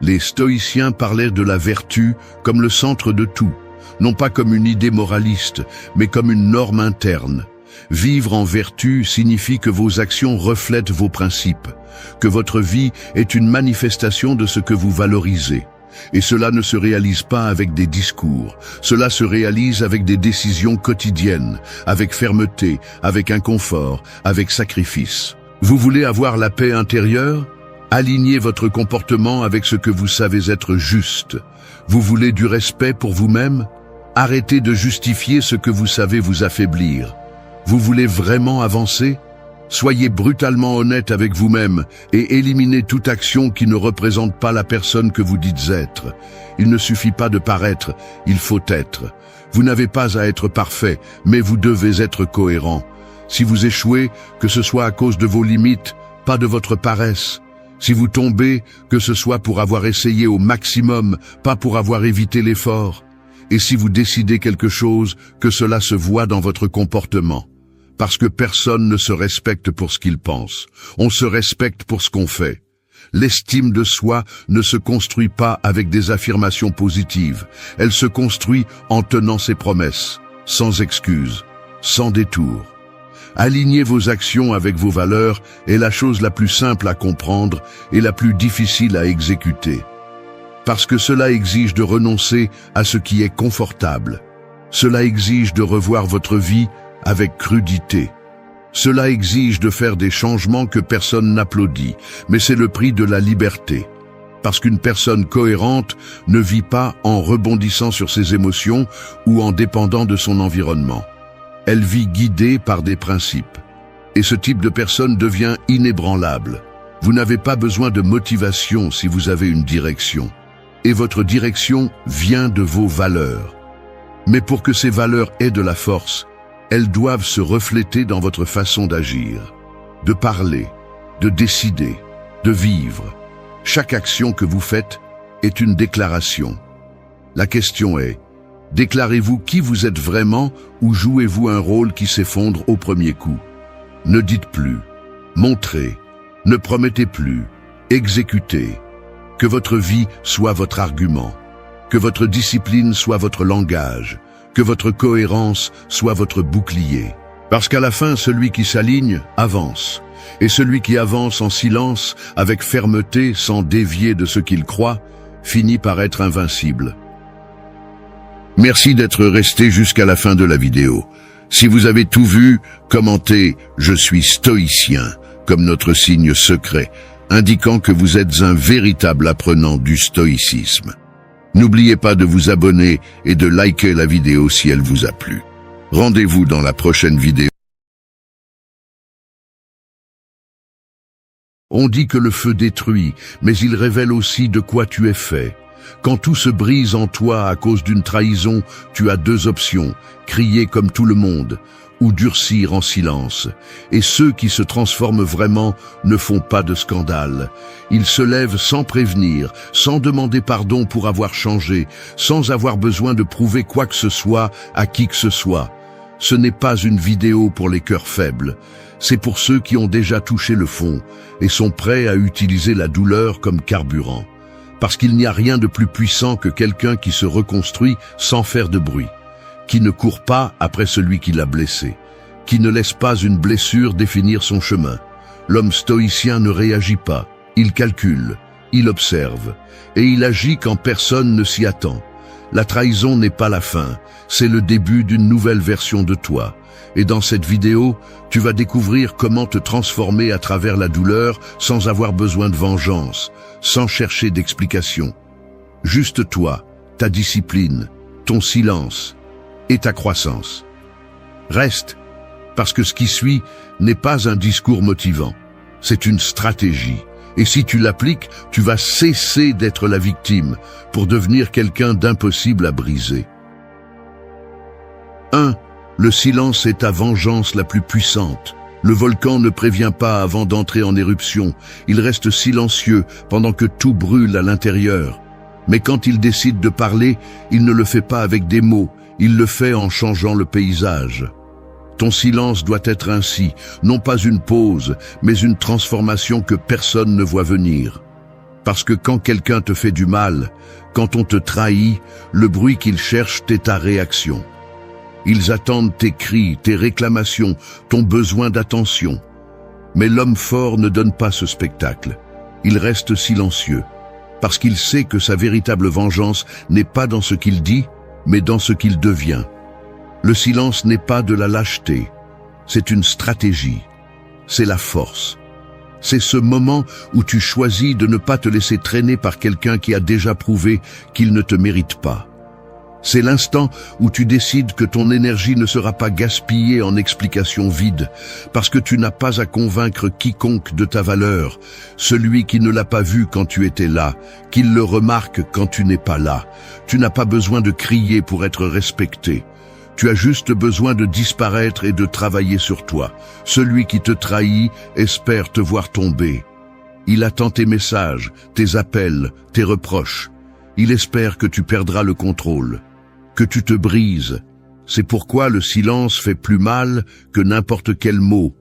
Les stoïciens parlaient de la vertu comme le centre de tout. Non pas comme une idée moraliste, mais comme une norme interne. Vivre en vertu signifie que vos actions reflètent vos principes, que votre vie est une manifestation de ce que vous valorisez. Et cela ne se réalise pas avec des discours, cela se réalise avec des décisions quotidiennes, avec fermeté, avec inconfort, avec sacrifice. Vous voulez avoir la paix intérieure ? Alignez votre comportement avec ce que vous savez être juste. Vous voulez du respect pour vous-même ? Arrêtez de justifier ce que vous savez vous affaiblir. Vous voulez vraiment avancer ? Soyez brutalement honnête avec vous-même et éliminez toute action qui ne représente pas la personne que vous dites être. Il ne suffit pas de paraître, il faut être. Vous n'avez pas à être parfait, mais vous devez être cohérent. Si vous échouez, que ce soit à cause de vos limites, pas de votre paresse. Si vous tombez, que ce soit pour avoir essayé au maximum, pas pour avoir évité l'effort. Et si vous décidez quelque chose, que cela se voit dans votre comportement. Parce que personne ne se respecte pour ce qu'il pense. On se respecte pour ce qu'on fait. L'estime de soi ne se construit pas avec des affirmations positives. Elle se construit en tenant ses promesses, sans excuses, sans détour. Aligner vos actions avec vos valeurs est la chose la plus simple à comprendre et la plus difficile à exécuter. Parce que cela exige de renoncer à ce qui est confortable. Cela exige de revoir votre vie avec crudité. Cela exige de faire des changements que personne n'applaudit, mais c'est le prix de la liberté. Parce qu'une personne cohérente ne vit pas en rebondissant sur ses émotions ou en dépendant de son environnement. Elle vit guidée par des principes. Et ce type de personne devient inébranlable. Vous n'avez pas besoin de motivation si vous avez une direction. Et votre direction vient de vos valeurs. Mais pour que ces valeurs aient de la force, elles doivent se refléter dans votre façon d'agir, de parler, de décider, de vivre. Chaque action que vous faites est une déclaration. La question est, déclarez-vous qui vous êtes vraiment ou jouez-vous un rôle qui s'effondre au premier coup? Ne dites plus, montrez, ne promettez plus, exécutez. Que votre vie soit votre argument, que votre discipline soit votre langage, que votre cohérence soit votre bouclier. Parce qu'à la fin, celui qui s'aligne avance, et celui qui avance en silence, avec fermeté, sans dévier de ce qu'il croit, finit par être invincible. Merci d'être resté jusqu'à la fin de la vidéo. Si vous avez tout vu, commentez « Je suis stoïcien » comme notre signe secret, indiquant que vous êtes un véritable apprenant du stoïcisme. N'oubliez pas de vous abonner et de liker la vidéo si elle vous a plu. Rendez-vous dans la prochaine vidéo. On dit que le feu détruit, mais il révèle aussi de quoi tu es fait. Quand tout se brise en toi à cause d'une trahison, tu as deux options, crier comme tout le monde, ou durcir en silence. Et ceux qui se transforment vraiment ne font pas de scandale. Ils se lèvent sans prévenir, sans demander pardon pour avoir changé, sans avoir besoin de prouver quoi que ce soit à qui que ce soit. Ce n'est pas une vidéo pour les cœurs faibles. C'est pour ceux qui ont déjà touché le fond et sont prêts à utiliser la douleur comme carburant. Parce qu'il n'y a rien de plus puissant que quelqu'un qui se reconstruit sans faire de bruit, qui ne court pas après celui qui l'a blessé, qui ne laisse pas une blessure définir son chemin. L'homme stoïcien ne réagit pas, il calcule, il observe, et il agit quand personne ne s'y attend. La trahison n'est pas la fin, c'est le début d'une nouvelle version de toi. Et dans cette vidéo, tu vas découvrir comment te transformer à travers la douleur sans avoir besoin de vengeance, sans chercher d'explication. Juste toi, ta discipline, ton silence et ta croissance. Reste, parce que ce qui suit n'est pas un discours motivant, c'est une stratégie. Et si tu l'appliques, tu vas cesser d'être la victime pour devenir quelqu'un d'impossible à briser. 1. Le silence est ta vengeance la plus puissante. Le volcan ne prévient pas avant d'entrer en éruption. Il reste silencieux pendant que tout brûle à l'intérieur. Mais quand il décide de parler, il ne le fait pas avec des mots, il le fait en changeant le paysage. Ton silence doit être ainsi, non pas une pause, mais une transformation que personne ne voit venir. Parce que quand quelqu'un te fait du mal, quand on te trahit, le bruit qu'ils cherchent est ta réaction. Ils attendent tes cris, tes réclamations, ton besoin d'attention. Mais l'homme fort ne donne pas ce spectacle. Il reste silencieux, parce qu'il sait que sa véritable vengeance n'est pas dans ce qu'il dit, mais dans ce qu'il devient. Le silence n'est pas de la lâcheté, c'est une stratégie, c'est la force. C'est ce moment où tu choisis de ne pas te laisser traîner par quelqu'un qui a déjà prouvé qu'il ne te mérite pas. C'est l'instant où tu décides que ton énergie ne sera pas gaspillée en explications vides, parce que tu n'as pas à convaincre quiconque de ta valeur, celui qui ne l'a pas vu quand tu étais là, qu'il le remarque quand tu n'es pas là. Tu n'as pas besoin de crier pour être respecté. Tu as juste besoin de disparaître et de travailler sur toi. Celui qui te trahit espère te voir tomber. Il attend tes messages, tes appels, tes reproches. Il espère que tu perdras le contrôle, que tu te brises. C'est pourquoi le silence fait plus mal que n'importe quel mot.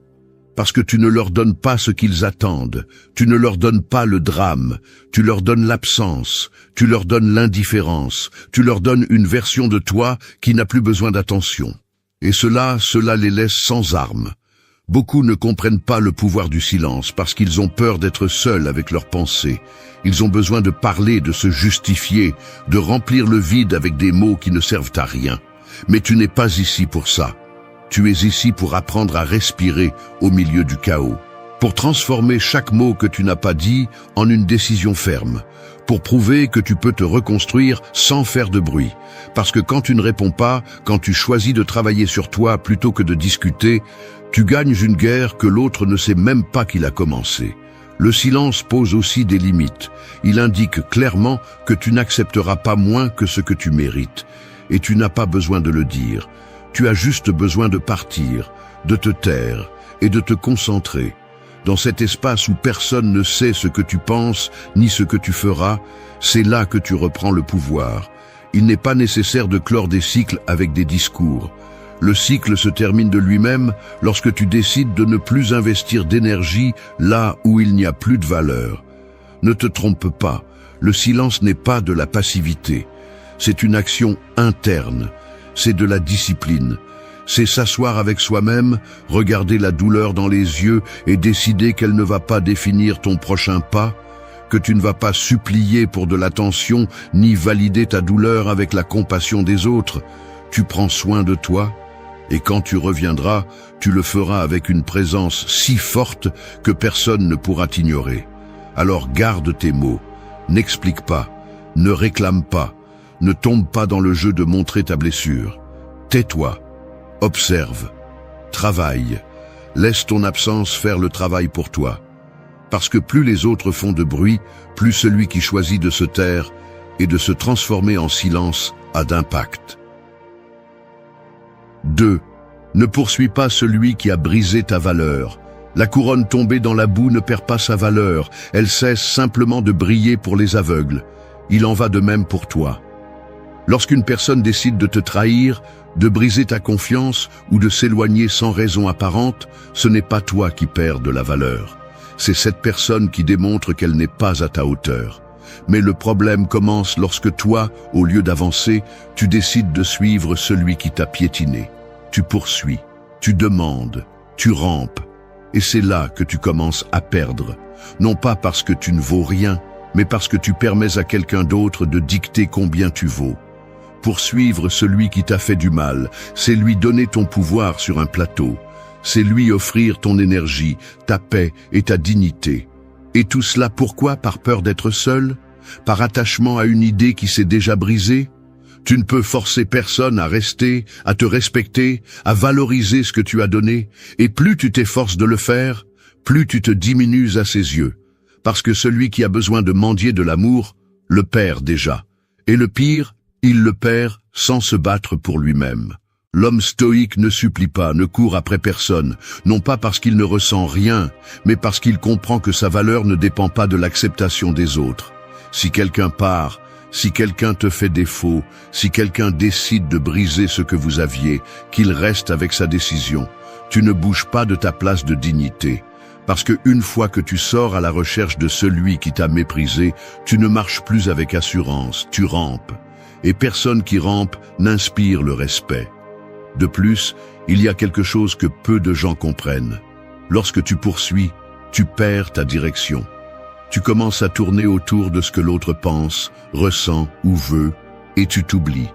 Parce que tu ne leur donnes pas ce qu'ils attendent, tu ne leur donnes pas le drame, tu leur donnes l'absence, tu leur donnes l'indifférence, tu leur donnes une version de toi qui n'a plus besoin d'attention. Et cela les laisse sans armes. Beaucoup ne comprennent pas le pouvoir du silence parce qu'ils ont peur d'être seuls avec leurs pensées. Ils ont besoin de parler, de se justifier, de remplir le vide avec des mots qui ne servent à rien. Mais tu n'es pas ici pour ça. Tu es ici pour apprendre à respirer au milieu du chaos, pour transformer chaque mot que tu n'as pas dit en une décision ferme, pour prouver que tu peux te reconstruire sans faire de bruit. Parce que quand tu ne réponds pas, quand tu choisis de travailler sur toi plutôt que de discuter, tu gagnes une guerre que l'autre ne sait même pas qu'il a commencé. Le silence pose aussi des limites. Il indique clairement que tu n'accepteras pas moins que ce que tu mérites. Et tu n'as pas besoin de le dire. Tu as juste besoin de partir, de te taire et de te concentrer. Dans cet espace où personne ne sait ce que tu penses ni ce que tu feras, c'est là que tu reprends le pouvoir. Il n'est pas nécessaire de clore des cycles avec des discours. Le cycle se termine de lui-même lorsque tu décides de ne plus investir d'énergie là où il n'y a plus de valeur. Ne te trompe pas, le silence n'est pas de la passivité. C'est une action interne. C'est de la discipline. C'est s'asseoir avec soi-même, regarder la douleur dans les yeux et décider qu'elle ne va pas définir ton prochain pas, que tu ne vas pas supplier pour de l'attention ni valider ta douleur avec la compassion des autres. Tu prends soin de toi et quand tu reviendras, tu le feras avec une présence si forte que personne ne pourra t'ignorer. Alors garde tes mots, n'explique pas, ne réclame pas, ne tombe pas dans le jeu de montrer ta blessure. Tais-toi Observe, travaille, laisse ton absence faire le travail pour toi. Parce que plus les autres font de bruit, plus celui qui choisit de se taire et de se transformer en silence a d'impact. 2. Ne poursuis pas celui qui a brisé ta valeur. La couronne tombée dans la boue ne perd pas sa valeur, elle cesse simplement de briller pour les aveugles. Il en va de même pour toi. Lorsqu'une personne décide de te trahir, de briser ta confiance ou de s'éloigner sans raison apparente, ce n'est pas toi qui perds de la valeur. C'est cette personne qui démontre qu'elle n'est pas à ta hauteur. Mais le problème commence lorsque toi, au lieu d'avancer, tu décides de suivre celui qui t'a piétiné. Tu poursuis, tu demandes, tu rampes. Et c'est là que tu commences à perdre. Non pas parce que tu ne vaux rien, mais parce que tu permets à quelqu'un d'autre de dicter combien tu vaux. Poursuivre celui qui t'a fait du mal, c'est lui donner ton pouvoir sur un plateau. C'est lui offrir ton énergie, ta paix et ta dignité. Et tout cela pourquoi? Par peur d'être seul? Par attachement à une idée qui s'est déjà brisée? Tu ne peux forcer personne à rester, à te respecter, à valoriser ce que tu as donné. Et plus tu t'efforces de le faire, plus tu te diminues à ses yeux. Parce que celui qui a besoin de mendier de l'amour, le perd déjà. Et le pire, il le perd sans se battre pour lui-même. L'homme stoïque ne supplie pas, ne court après personne, non pas parce qu'il ne ressent rien, mais parce qu'il comprend que sa valeur ne dépend pas de l'acceptation des autres. Si quelqu'un part, si quelqu'un te fait défaut, si quelqu'un décide de briser ce que vous aviez, qu'il reste avec sa décision. Tu ne bouges pas de ta place de dignité. Parce que une fois que tu sors à la recherche de celui qui t'a méprisé, tu ne marches plus avec assurance, tu rampes. Et personne qui rampe n'inspire le respect. De plus, il y a quelque chose que peu de gens comprennent. Lorsque tu poursuis, tu perds ta direction. Tu commences à tourner autour de ce que l'autre pense, ressent ou veut, et tu t'oublies.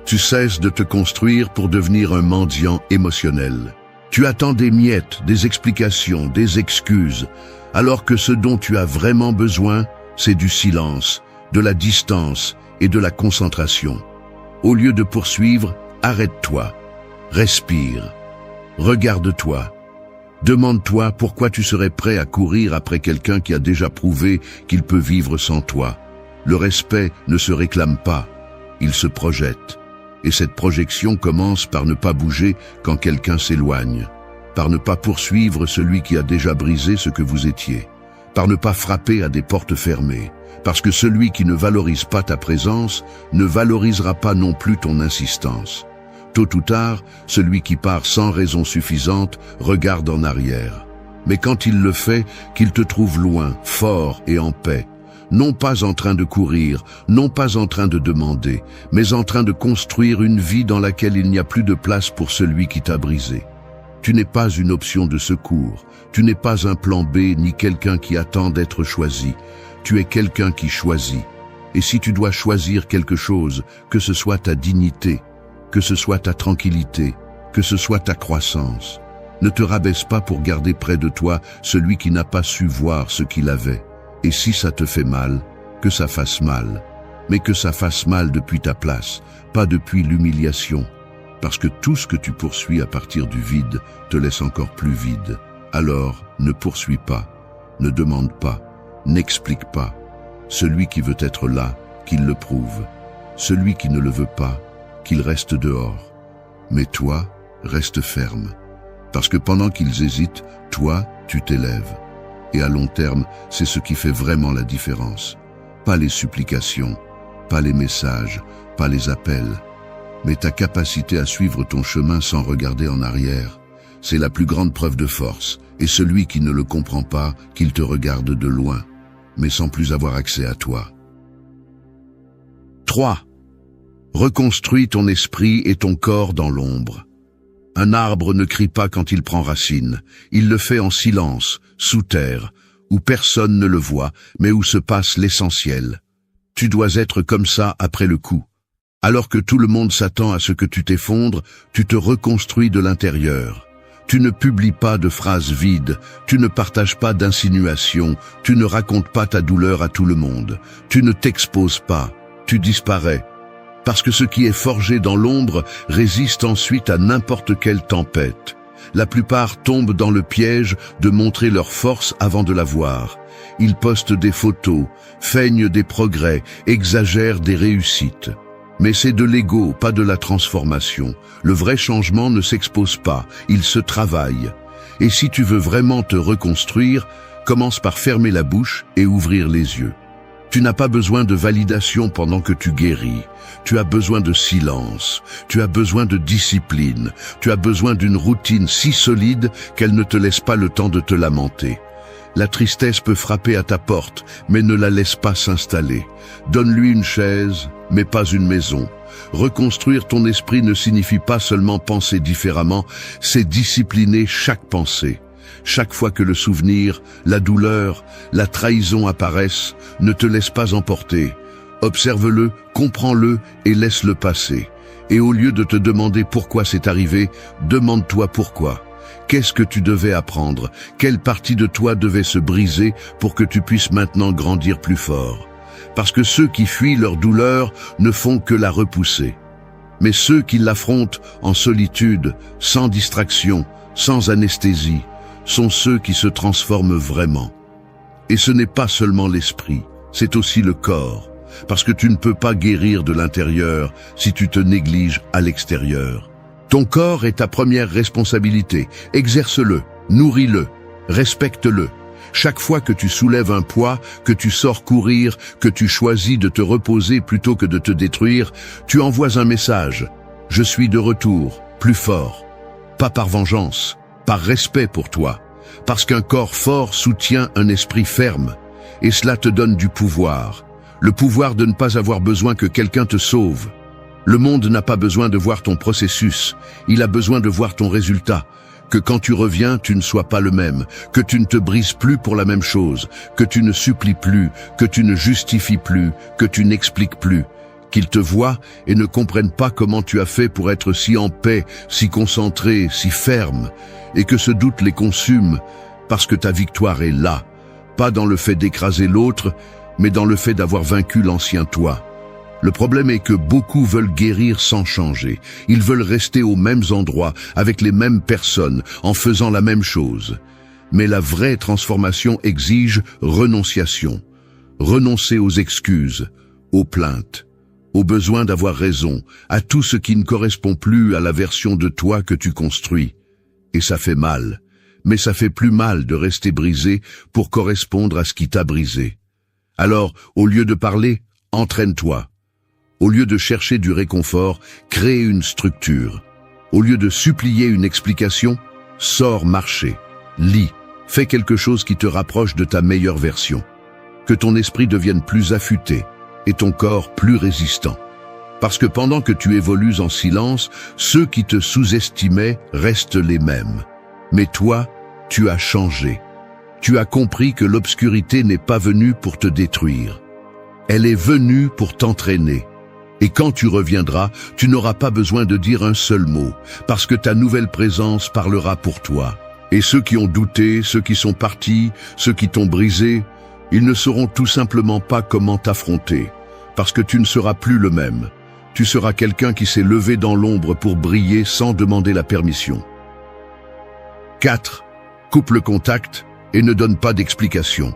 Tu cesses de te construire pour devenir un mendiant émotionnel. Tu attends des miettes, des explications, des excuses, alors que ce dont tu as vraiment besoin, c'est du silence, de la distance et de la concentration. Au lieu de poursuivre, arrête-toi, respire, regarde-toi. Demande-toi pourquoi tu serais prêt à courir après quelqu'un qui a déjà prouvé qu'il peut vivre sans toi. Le respect ne se réclame pas, il se projette. Et cette projection commence par ne pas bouger quand quelqu'un s'éloigne, par ne pas poursuivre celui qui a déjà brisé ce que vous étiez, par ne pas frapper à des portes fermées, parce que celui qui ne valorise pas ta présence ne valorisera pas non plus ton insistance. Tôt ou tard, celui qui part sans raison suffisante regarde en arrière. Mais quand il le fait, qu'il te trouve loin, fort et en paix, non pas en train de courir, non pas en train de demander, mais en train de construire une vie dans laquelle il n'y a plus de place pour celui qui t'a brisé. Tu n'es pas une option de secours, tu n'es pas un plan B ni quelqu'un qui attend d'être choisi, tu es quelqu'un qui choisit. Et si tu dois choisir quelque chose, que ce soit ta dignité, que ce soit ta tranquillité, que ce soit ta croissance, ne te rabaisse pas pour garder près de toi celui qui n'a pas su voir ce qu'il avait. Et si ça te fait mal, que ça fasse mal, mais que ça fasse mal depuis ta place, pas depuis l'humiliation, parce que tout ce que tu poursuis à partir du vide te laisse encore plus vide. Alors, ne poursuis pas, ne demande pas, n'explique pas. Celui qui veut être là, qu'il le prouve. Celui qui ne le veut pas, qu'il reste dehors. Mais toi, reste ferme. Parce que pendant qu'ils hésitent, toi, tu t'élèves. Et à long terme, c'est ce qui fait vraiment la différence. Pas les supplications, pas les messages, pas les appels, mais ta capacité à suivre ton chemin sans regarder en arrière. C'est la plus grande preuve de force, et celui qui ne le comprend pas, qu'il te regarde de loin, mais sans plus avoir accès à toi. 3. Reconstruis ton esprit et ton corps dans l'ombre. Un arbre ne crie pas quand il prend racine, il le fait en silence, sous terre, où personne ne le voit, mais où se passe l'essentiel. Tu dois être comme ça après le coup. Alors que tout le monde s'attend à ce que tu t'effondres, tu te reconstruis de l'intérieur. Tu ne publies pas de phrases vides, tu ne partages pas d'insinuations, tu ne racontes pas ta douleur à tout le monde, tu ne t'exposes pas, tu disparais. Parce que ce qui est forgé dans l'ombre résiste ensuite à n'importe quelle tempête. La plupart tombent dans le piège de montrer leur force avant de la voir. Ils postent des photos, feignent des progrès, exagèrent des réussites. Mais c'est de l'ego, pas de la transformation. Le vrai changement ne s'expose pas, il se travaille. Et si tu veux vraiment te reconstruire, commence par fermer la bouche et ouvrir les yeux. Tu n'as pas besoin de validation pendant que tu guéris. Tu as besoin de silence. Tu as besoin de discipline. Tu as besoin d'une routine si solide qu'elle ne te laisse pas le temps de te lamenter. La tristesse peut frapper à ta porte, mais ne la laisse pas s'installer. Donne-lui une chaise, mais pas une maison. Reconstruire ton esprit ne signifie pas seulement penser différemment, c'est discipliner chaque pensée. Chaque fois que le souvenir, la douleur, la trahison apparaissent, ne te laisse pas emporter. Observe-le, comprends-le et laisse-le passer. Et au lieu de te demander pourquoi c'est arrivé, demande-toi pourquoi. Qu'est-ce que tu devais apprendre? Quelle partie de toi devait se briser pour que tu puisses maintenant grandir plus fort? Parce que ceux qui fuient leur douleur ne font que la repousser. Mais ceux qui l'affrontent en solitude, sans distraction, sans anesthésie, sont ceux qui se transforment vraiment. Et ce n'est pas seulement l'esprit, c'est aussi le corps. Parce que tu ne peux pas guérir de l'intérieur si tu te négliges à l'extérieur. Ton corps est ta première responsabilité. Exerce-le, nourris-le, respecte-le. Chaque fois que tu soulèves un poids, que tu sors courir, que tu choisis de te reposer plutôt que de te détruire, tu envoies un message. Je suis de retour, plus fort. Pas par vengeance, par respect pour toi. Parce qu'un corps fort soutient un esprit ferme. Et cela te donne du pouvoir. Le pouvoir de ne pas avoir besoin que quelqu'un te sauve. Le monde n'a pas besoin de voir ton processus, il a besoin de voir ton résultat. Que quand tu reviens, tu ne sois pas le même, que tu ne te brises plus pour la même chose, que tu ne supplies plus, que tu ne justifies plus, que tu n'expliques plus. Qu'ils te voient et ne comprennent pas comment tu as fait pour être si en paix, si concentré, si ferme, et que ce doute les consume, parce que ta victoire est là, pas dans le fait d'écraser l'autre, mais dans le fait d'avoir vaincu l'ancien toi. Le problème est que beaucoup veulent guérir sans changer. Ils veulent rester aux mêmes endroits, avec les mêmes personnes, en faisant la même chose. Mais la vraie transformation exige renonciation. Renoncer aux excuses, aux plaintes, au besoin d'avoir raison, à tout ce qui ne correspond plus à la version de toi que tu construis. Et ça fait mal. Mais ça fait plus mal de rester brisé pour correspondre à ce qui t'a brisé. Alors, au lieu de parler, entraîne-toi. Au lieu de chercher du réconfort, crée une structure. Au lieu de supplier une explication, sors marcher, lis, fais quelque chose qui te rapproche de ta meilleure version. Que ton esprit devienne plus affûté et ton corps plus résistant. Parce que pendant que tu évolues en silence, ceux qui te sous-estimaient restent les mêmes. Mais toi, tu as changé. Tu as compris que l'obscurité n'est pas venue pour te détruire. Elle est venue pour t'entraîner. Et quand tu reviendras, tu n'auras pas besoin de dire un seul mot, parce que ta nouvelle présence parlera pour toi. Et ceux qui ont douté, ceux qui sont partis, ceux qui t'ont brisé, ils ne sauront tout simplement pas comment t'affronter, parce que tu ne seras plus le même. Tu seras quelqu'un qui s'est levé dans l'ombre pour briller sans demander la permission. 4. Coupe le contact et ne donne pas d'explication.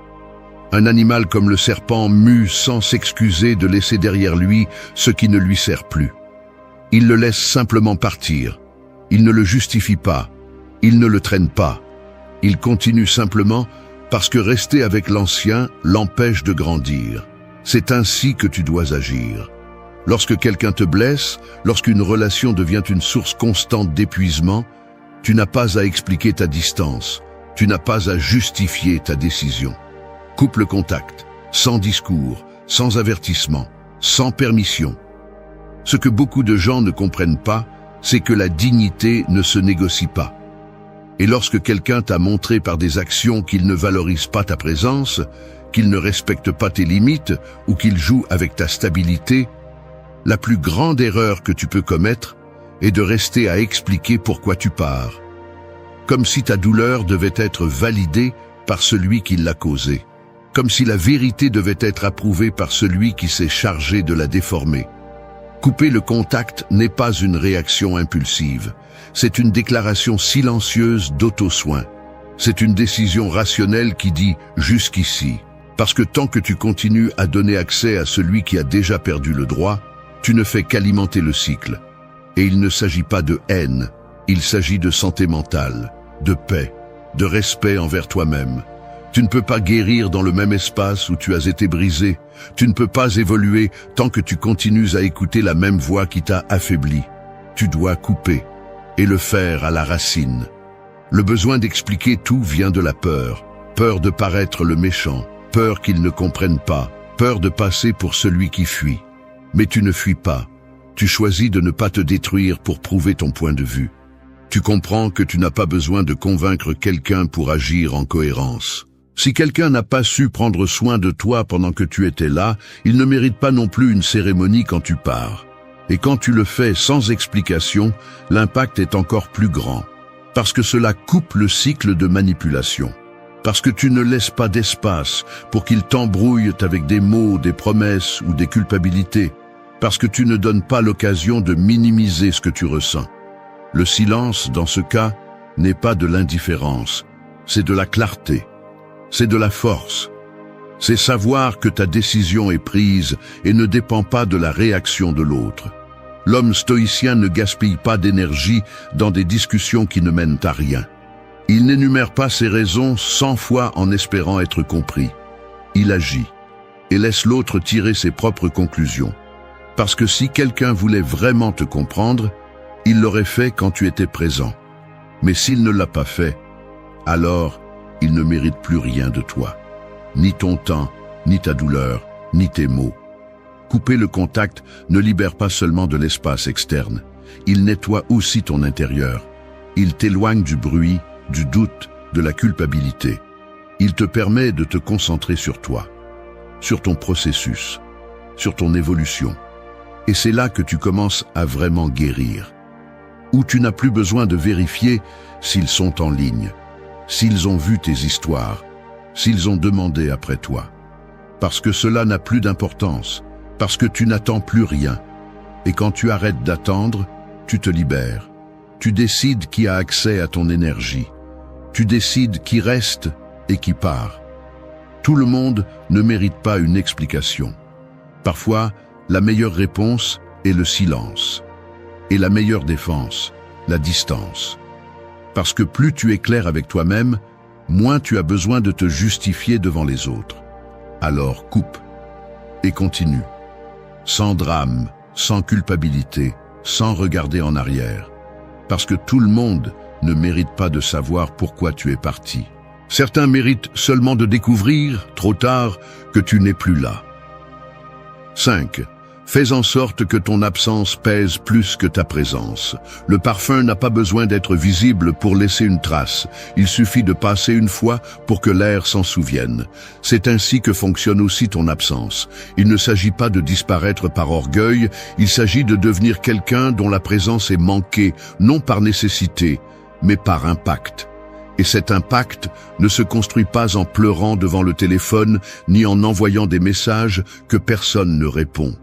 Un animal comme le serpent mue sans s'excuser de laisser derrière lui ce qui ne lui sert plus. Il le laisse simplement partir. Il ne le justifie pas. Il ne le traîne pas. Il continue simplement parce que rester avec l'ancien l'empêche de grandir. C'est ainsi que tu dois agir. Lorsque quelqu'un te blesse, lorsqu'une relation devient une source constante d'épuisement, tu n'as pas à expliquer ta distance. Tu n'as pas à justifier ta décision. Coupe le contact, sans discours, sans avertissement, sans permission. Ce que beaucoup de gens ne comprennent pas, c'est que la dignité ne se négocie pas. Et lorsque quelqu'un t'a montré par des actions qu'il ne valorise pas ta présence, qu'il ne respecte pas tes limites ou qu'il joue avec ta stabilité, la plus grande erreur que tu peux commettre est de rester à expliquer pourquoi tu pars. Comme si ta douleur devait être validée par celui qui l'a causée. Comme si la vérité devait être approuvée par celui qui s'est chargé de la déformer. Couper le contact n'est pas une réaction impulsive. C'est une déclaration silencieuse d'auto-soin. C'est une décision rationnelle qui dit « jusqu'ici ». Parce que tant que tu continues à donner accès à celui qui a déjà perdu le droit, tu ne fais qu'alimenter le cycle. Et il ne s'agit pas de haine, il s'agit de santé mentale, de paix, de respect envers toi-même. Tu ne peux pas guérir dans le même espace où tu as été brisé. Tu ne peux pas évoluer tant que tu continues à écouter la même voix qui t'a affaibli. Tu dois couper, et le faire à la racine. Le besoin d'expliquer tout vient de la peur. Peur de paraître le méchant, peur qu'ils ne comprennent pas, peur de passer pour celui qui fuit. Mais tu ne fuis pas. Tu choisis de ne pas te détruire pour prouver ton point de vue. Tu comprends que tu n'as pas besoin de convaincre quelqu'un pour agir en cohérence. Si quelqu'un n'a pas su prendre soin de toi pendant que tu étais là, il ne mérite pas non plus une cérémonie quand tu pars. Et quand tu le fais sans explication, l'impact est encore plus grand. Parce que cela coupe le cycle de manipulation. Parce que tu ne laisses pas d'espace pour qu'il t'embrouille avec des mots, des promesses ou des culpabilités. Parce que tu ne donnes pas l'occasion de minimiser ce que tu ressens. Le silence, dans ce cas, n'est pas de l'indifférence, c'est de la clarté. C'est de la force. C'est savoir que ta décision est prise et ne dépend pas de la réaction de l'autre. L'homme stoïcien ne gaspille pas d'énergie dans des discussions qui ne mènent à rien. Il n'énumère pas ses raisons 100 fois en espérant être compris. Il agit et laisse l'autre tirer ses propres conclusions. Parce que si quelqu'un voulait vraiment te comprendre, il l'aurait fait quand tu étais présent. Mais s'il ne l'a pas fait, alors il ne mérite plus rien de toi. Ni ton temps, ni ta douleur, ni tes mots. Couper le contact ne libère pas seulement de l'espace externe. Il nettoie aussi ton intérieur. Il t'éloigne du bruit, du doute, de la culpabilité. Il te permet de te concentrer sur toi, sur ton processus, sur ton évolution. Et c'est là que tu commences à vraiment guérir. Où tu n'as plus besoin de vérifier s'ils sont en ligne, s'ils ont vu tes histoires, s'ils ont demandé après toi. Parce que cela n'a plus d'importance, parce que tu n'attends plus rien. Et quand tu arrêtes d'attendre, tu te libères. Tu décides qui a accès à ton énergie. Tu décides qui reste et qui part. Tout le monde ne mérite pas une explication. Parfois, la meilleure réponse est le silence. Et la meilleure défense, la distance. Parce que plus tu es clair avec toi-même, moins tu as besoin de te justifier devant les autres. Alors coupe et continue. Sans drame, sans culpabilité, sans regarder en arrière. Parce que tout le monde ne mérite pas de savoir pourquoi tu es parti. Certains méritent seulement de découvrir, trop tard, que tu n'es plus là. 5. Fais en sorte que ton absence pèse plus que ta présence. Le parfum n'a pas besoin d'être visible pour laisser une trace. Il suffit de passer une fois pour que l'air s'en souvienne. C'est ainsi que fonctionne aussi ton absence. Il ne s'agit pas de disparaître par orgueil, il s'agit de devenir quelqu'un dont la présence est manquée, non par nécessité, mais par impact. Et cet impact ne se construit pas en pleurant devant le téléphone, ni en envoyant des messages que personne ne répond.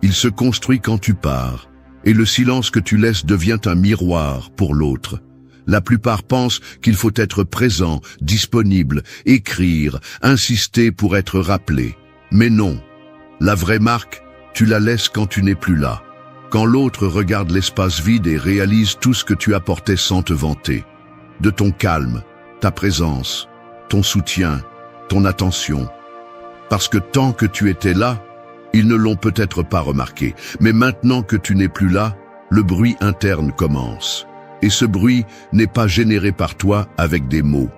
Il se construit quand tu pars, et le silence que tu laisses devient un miroir pour l'autre. La plupart pensent qu'il faut être présent, disponible, écrire, insister pour être rappelé. Mais non, la vraie marque, tu la laisses quand tu n'es plus là. Quand l'autre regarde l'espace vide et réalise tout ce que tu apportais sans te vanter. De ton calme, ta présence, ton soutien, ton attention. Parce que tant que tu étais là, ils ne l'ont peut-être pas remarqué, mais maintenant que tu n'es plus là, le bruit interne commence. Et ce bruit n'est pas généré par toi avec des mots.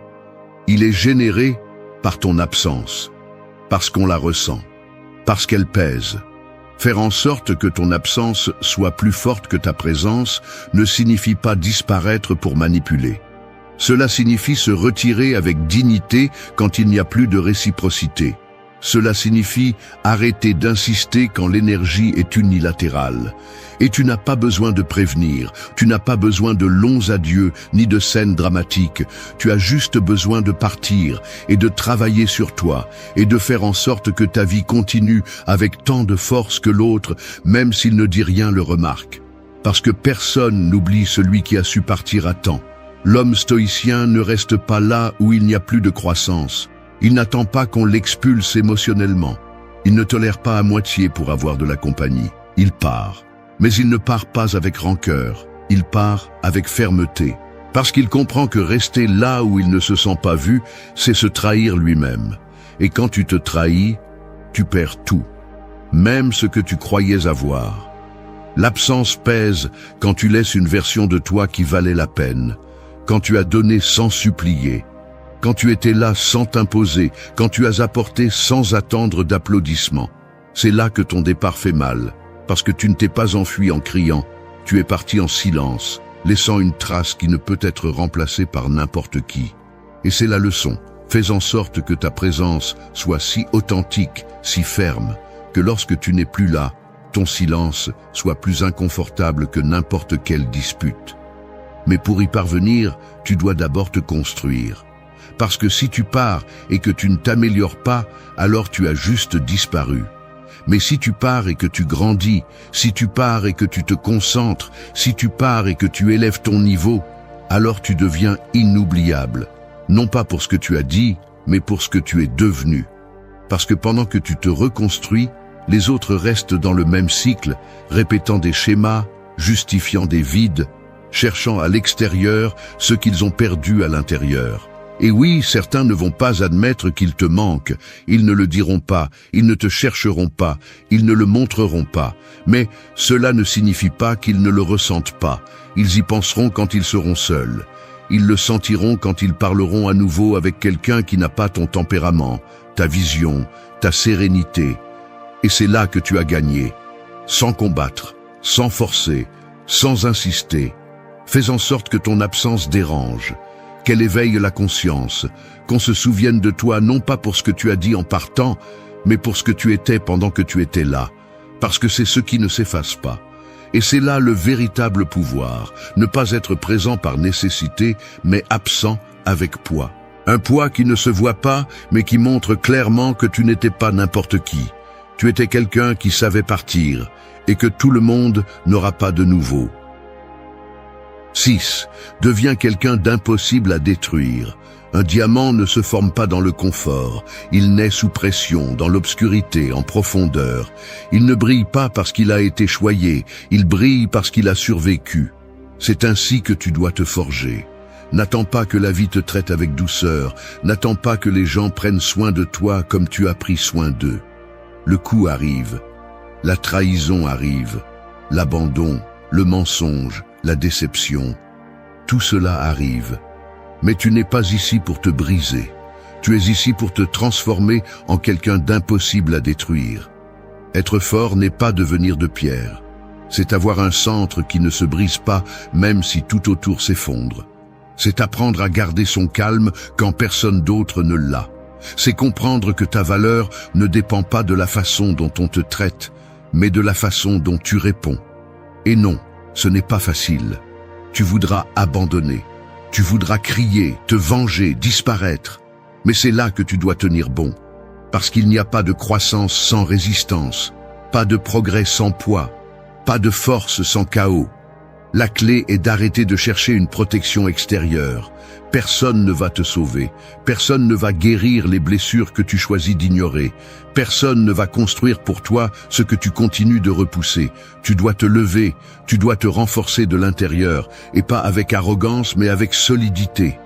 Il est généré par ton absence, parce qu'on la ressent, parce qu'elle pèse. Faire en sorte que ton absence soit plus forte que ta présence ne signifie pas disparaître pour manipuler. Cela signifie se retirer avec dignité quand il n'y a plus de réciprocité. Cela signifie arrêter d'insister quand l'énergie est unilatérale. Et tu n'as pas besoin de prévenir, tu n'as pas besoin de longs adieux ni de scènes dramatiques. Tu as juste besoin de partir et de travailler sur toi et de faire en sorte que ta vie continue avec tant de force que l'autre, même s'il ne dit rien, le remarque. Parce que personne n'oublie celui qui a su partir à temps. L'homme stoïcien ne reste pas là où il n'y a plus de croissance. Il n'attend pas qu'on l'expulse émotionnellement. Il ne tolère pas à moitié pour avoir de la compagnie. Il part. Mais il ne part pas avec rancœur. Il part avec fermeté. Parce qu'il comprend que rester là où il ne se sent pas vu, c'est se trahir lui-même. Et quand tu te trahis, tu perds tout. Même ce que tu croyais avoir. L'absence pèse quand tu laisses une version de toi qui valait la peine. Quand tu as donné sans supplier. Quand tu étais là sans t'imposer, quand tu as apporté sans attendre d'applaudissements. C'est là que ton départ fait mal, parce que tu ne t'es pas enfui en criant, tu es parti en silence, laissant une trace qui ne peut être remplacée par n'importe qui. Et c'est la leçon, fais en sorte que ta présence soit si authentique, si ferme, que lorsque tu n'es plus là, ton silence soit plus inconfortable que n'importe quelle dispute. Mais pour y parvenir, tu dois d'abord te construire. Parce que si tu pars et que tu ne t'améliores pas, alors tu as juste disparu. Mais si tu pars et que tu grandis, si tu pars et que tu te concentres, si tu pars et que tu élèves ton niveau, alors tu deviens inoubliable. Non pas pour ce que tu as dit, mais pour ce que tu es devenu. Parce que pendant que tu te reconstruis, les autres restent dans le même cycle, répétant des schémas, justifiant des vides, cherchant à l'extérieur ce qu'ils ont perdu à l'intérieur. Et oui, certains ne vont pas admettre qu'ils te manquent, ils ne le diront pas, ils ne te chercheront pas, ils ne le montreront pas, mais cela ne signifie pas qu'ils ne le ressentent pas, ils y penseront quand ils seront seuls, ils le sentiront quand ils parleront à nouveau avec quelqu'un qui n'a pas ton tempérament, ta vision, ta sérénité, et c'est là que tu as gagné, sans combattre, sans forcer, sans insister, fais en sorte que ton absence dérange, qu'elle éveille la conscience, qu'on se souvienne de toi non pas pour ce que tu as dit en partant, mais pour ce que tu étais pendant que tu étais là, parce que c'est ce qui ne s'efface pas. Et c'est là le véritable pouvoir, ne pas être présent par nécessité, mais absent avec poids. Un poids qui ne se voit pas, mais qui montre clairement que tu n'étais pas n'importe qui. Tu étais quelqu'un qui savait partir, et que tout le monde n'aura pas de nouveau. 6. Deviens quelqu'un d'impossible à détruire. Un diamant ne se forme pas dans le confort. Il naît sous pression, dans l'obscurité, en profondeur. Il ne brille pas parce qu'il a été choyé. Il brille parce qu'il a survécu. C'est ainsi que tu dois te forger. N'attends pas que la vie te traite avec douceur. N'attends pas que les gens prennent soin de toi comme tu as pris soin d'eux. Le coup arrive. La trahison arrive. L'abandon, le mensonge, la déception, tout cela arrive. Mais tu n'es pas ici pour te briser. Tu es ici pour te transformer en quelqu'un d'impossible à détruire. Être fort n'est pas devenir de pierre. C'est avoir un centre qui ne se brise pas même si tout autour s'effondre. C'est apprendre à garder son calme quand personne d'autre ne l'a. C'est comprendre que ta valeur ne dépend pas de la façon dont on te traite, mais de la façon dont tu réponds. Et non, ce n'est pas facile. Tu voudras abandonner. Tu voudras crier, te venger, disparaître. Mais c'est là que tu dois tenir bon. Parce qu'il n'y a pas de croissance sans résistance, pas de progrès sans poids, pas de force sans chaos. La clé est d'arrêter de chercher une protection extérieure. Personne ne va te sauver. Personne ne va guérir les blessures que tu choisis d'ignorer. Personne ne va construire pour toi ce que tu continues de repousser. Tu dois te lever, tu dois te renforcer de l'intérieur, et pas avec arrogance mais avec solidité.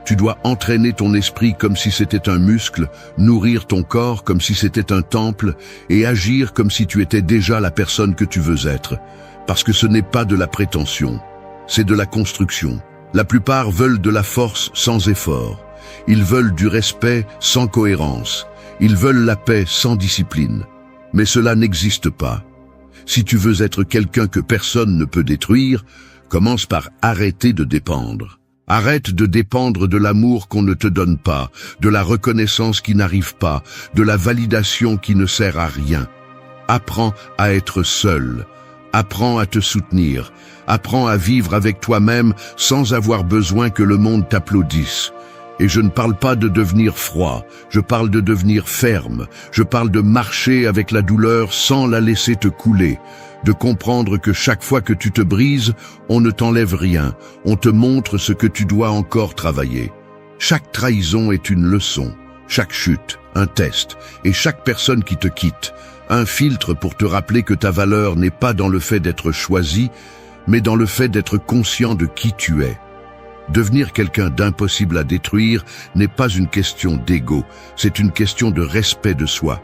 Tu dois entraîner ton esprit comme si c'était un muscle, nourrir ton corps comme si c'était un temple, et agir comme si tu étais déjà la personne que tu veux être. Parce que ce n'est pas de la prétention, c'est de la construction. La plupart veulent de la force sans effort. Ils veulent du respect sans cohérence. Ils veulent la paix sans discipline. Mais cela n'existe pas. Si tu veux être quelqu'un que personne ne peut détruire, commence par arrêter de dépendre. Arrête de dépendre de l'amour qu'on ne te donne pas, de la reconnaissance qui n'arrive pas, de la validation qui ne sert à rien. Apprends à être seul. Apprends à te soutenir. Apprends à vivre avec toi-même sans avoir besoin que le monde t'applaudisse. Et je ne parle pas de devenir froid, je parle de devenir ferme. Je parle de marcher avec la douleur sans la laisser te couler. De comprendre que chaque fois que tu te brises, on ne t'enlève rien, on te montre ce que tu dois encore travailler. Chaque trahison est une leçon, chaque chute, un test, et chaque personne qui te quitte, un filtre pour te rappeler que ta valeur n'est pas dans le fait d'être choisi, mais dans le fait d'être conscient de qui tu es. Devenir quelqu'un d'impossible à détruire n'est pas une question d'ego, c'est une question de respect de soi.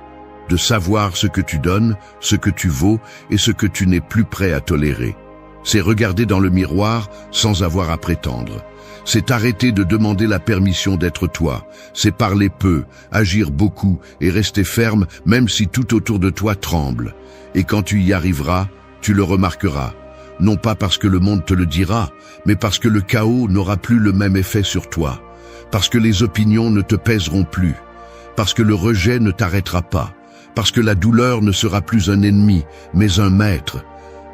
De savoir ce que tu donnes, ce que tu vaux et ce que tu n'es plus prêt à tolérer. C'est regarder dans le miroir sans avoir à prétendre. C'est arrêter de demander la permission d'être toi. C'est parler peu, agir beaucoup et rester ferme même si tout autour de toi tremble. Et quand tu y arriveras, tu le remarqueras. Non pas parce que le monde te le dira, mais parce que le chaos n'aura plus le même effet sur toi. Parce que les opinions ne te pèseront plus. Parce que le rejet ne t'arrêtera pas. Parce que la douleur ne sera plus un ennemi, mais un maître.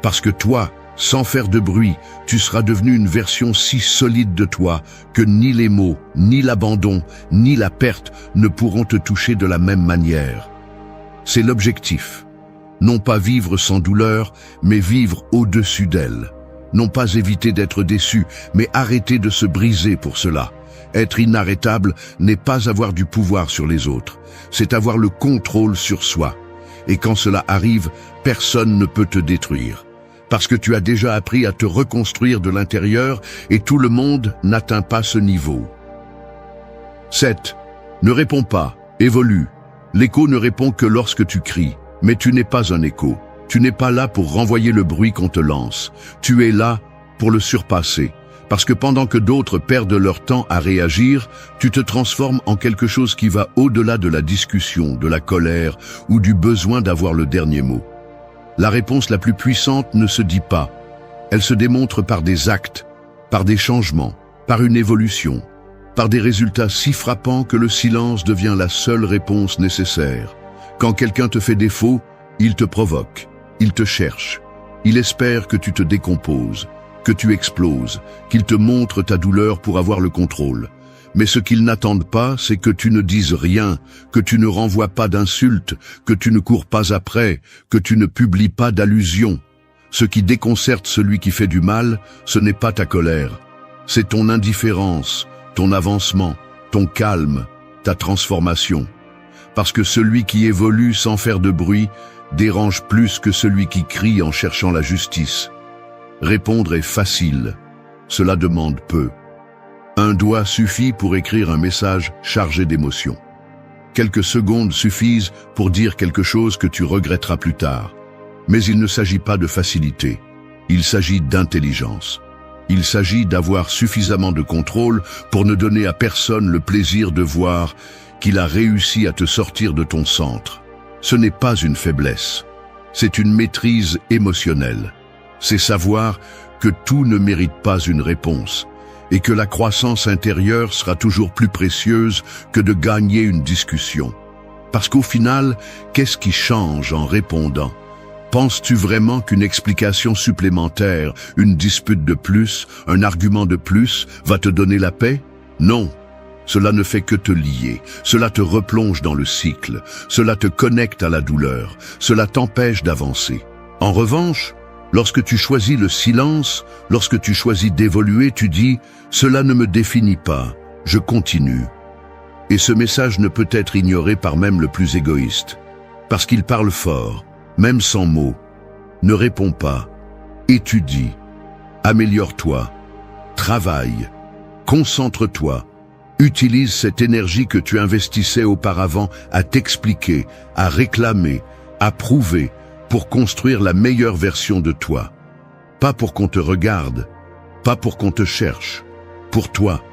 Parce que toi, sans faire de bruit, tu seras devenu une version si solide de toi que ni les mots, ni l'abandon, ni la perte ne pourront te toucher de la même manière. C'est l'objectif. Non pas vivre sans douleur, mais vivre au-dessus d'elle. Non pas éviter d'être déçu, mais arrêter de se briser pour cela. Être inarrêtable n'est pas avoir du pouvoir sur les autres, c'est avoir le contrôle sur soi. Et quand cela arrive, personne ne peut te détruire. Parce que tu as déjà appris à te reconstruire de l'intérieur et tout le monde n'atteint pas ce niveau. 7. Ne réponds pas, évolue. L'écho ne répond que lorsque tu cries, mais tu n'es pas un écho. Tu n'es pas là pour renvoyer le bruit qu'on te lance. Tu es là pour le surpasser. Parce que pendant que d'autres perdent leur temps à réagir, tu te transformes en quelque chose qui va au-delà de la discussion, de la colère ou du besoin d'avoir le dernier mot. La réponse la plus puissante ne se dit pas. Elle se démontre par des actes, par des changements, par une évolution, par des résultats si frappants que le silence devient la seule réponse nécessaire. Quand quelqu'un te fait défaut, il te provoque, il te cherche, il espère que tu te décomposes, que tu exploses, qu'il te montre ta douleur pour avoir le contrôle. Mais ce qu'ils n'attendent pas, c'est que tu ne dises rien, que tu ne renvoies pas d'insultes, que tu ne cours pas après, que tu ne publies pas d'allusions. Ce qui déconcerte celui qui fait du mal, ce n'est pas ta colère. C'est ton indifférence, ton avancement, ton calme, ta transformation. Parce que celui qui évolue sans faire de bruit dérange plus que celui qui crie en cherchant la justice. Répondre est facile, cela demande peu. Un doigt suffit pour écrire un message chargé d'émotions. Quelques secondes suffisent pour dire quelque chose que tu regretteras plus tard. Mais il ne s'agit pas de facilité, il s'agit d'intelligence. Il s'agit d'avoir suffisamment de contrôle pour ne donner à personne le plaisir de voir qu'il a réussi à te sortir de ton centre. Ce n'est pas une faiblesse, c'est une maîtrise émotionnelle. C'est savoir que tout ne mérite pas une réponse et que la croissance intérieure sera toujours plus précieuse que de gagner une discussion. Parce qu'au final, qu'est-ce qui change en répondant? Penses-tu vraiment qu'une explication supplémentaire, une dispute de plus, un argument de plus va te donner la paix? Non. Cela ne fait que te lier, cela te replonge dans le cycle, cela te connecte à la douleur, cela t'empêche d'avancer. En revanche, lorsque tu choisis le silence, lorsque tu choisis d'évoluer, tu dis « Cela ne me définit pas, je continue ». Et ce message ne peut être ignoré par même le plus égoïste, parce qu'il parle fort, même sans mots. Ne réponds pas, étudie, améliore-toi, travaille, concentre-toi. Utilise cette énergie que tu investissais auparavant à t'expliquer, à réclamer, à prouver, pour construire la meilleure version de toi. Pas pour qu'on te regarde, pas pour qu'on te cherche, pour toi.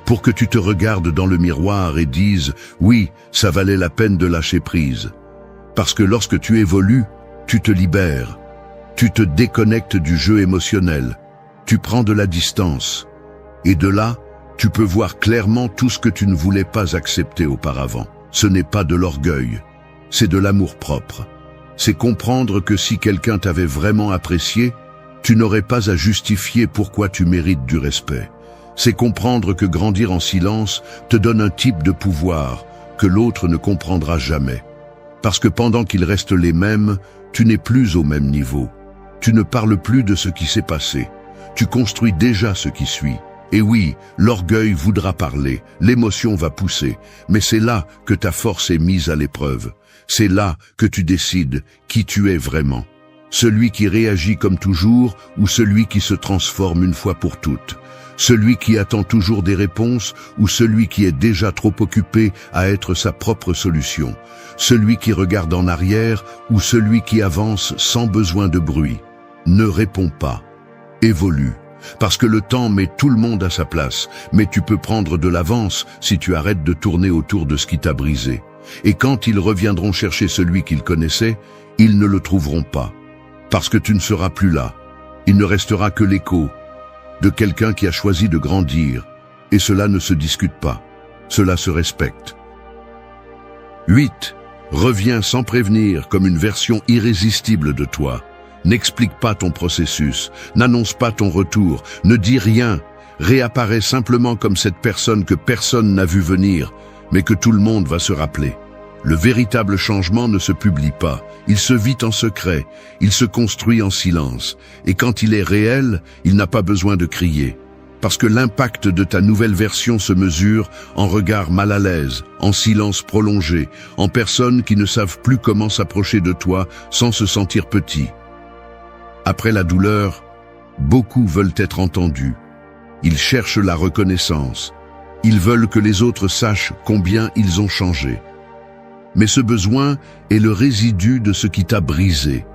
Pour que tu te regardes dans le miroir et dises « Oui, ça valait la peine de lâcher prise ». Parce que lorsque tu évolues, tu te libères, tu te déconnectes du jeu émotionnel, tu prends de la distance. Et de là, tu peux voir clairement tout ce que tu ne voulais pas accepter auparavant. Ce n'est pas de l'orgueil, c'est de l'amour-propre. C'est comprendre que si quelqu'un t'avait vraiment apprécié, tu n'aurais pas à justifier pourquoi tu mérites du respect. C'est comprendre que grandir en silence te donne un type de pouvoir que l'autre ne comprendra jamais. Parce que pendant qu'ils restent les mêmes, tu n'es plus au même niveau. Tu ne parles plus de ce qui s'est passé. Tu construis déjà ce qui suit. Et oui, l'orgueil voudra parler, l'émotion va pousser, mais c'est là que ta force est mise à l'épreuve. C'est là que tu décides qui tu es vraiment. Celui qui réagit comme toujours ou celui qui se transforme une fois pour toutes. Celui qui attend toujours des réponses ou celui qui est déjà trop occupé à être sa propre solution. Celui qui regarde en arrière ou celui qui avance sans besoin de bruit. Ne réponds pas. Évolue. Parce que le temps met tout le monde à sa place, mais tu peux prendre de l'avance si tu arrêtes de tourner autour de ce qui t'a brisé. Et quand ils reviendront chercher celui qu'ils connaissaient, ils ne le trouveront pas. Parce que tu ne seras plus là. Il ne restera que l'écho de quelqu'un qui a choisi de grandir. Et cela ne se discute pas. Cela se respecte. 8. Reviens sans prévenir comme une version irrésistible de toi. N'explique pas ton processus, n'annonce pas ton retour, ne dis rien, réapparaît simplement comme cette personne que personne n'a vu venir, mais que tout le monde va se rappeler. Le véritable changement ne se publie pas, il se vit en secret, il se construit en silence, et quand il est réel, il n'a pas besoin de crier. Parce que l'impact de ta nouvelle version se mesure en regard mal à l'aise, en silence prolongé, en personnes qui ne savent plus comment s'approcher de toi sans se sentir petit. Après la douleur, beaucoup veulent être entendus. Ils cherchent la reconnaissance. Ils veulent que les autres sachent combien ils ont changé. Mais ce besoin est le résidu de ce qui t'a brisé.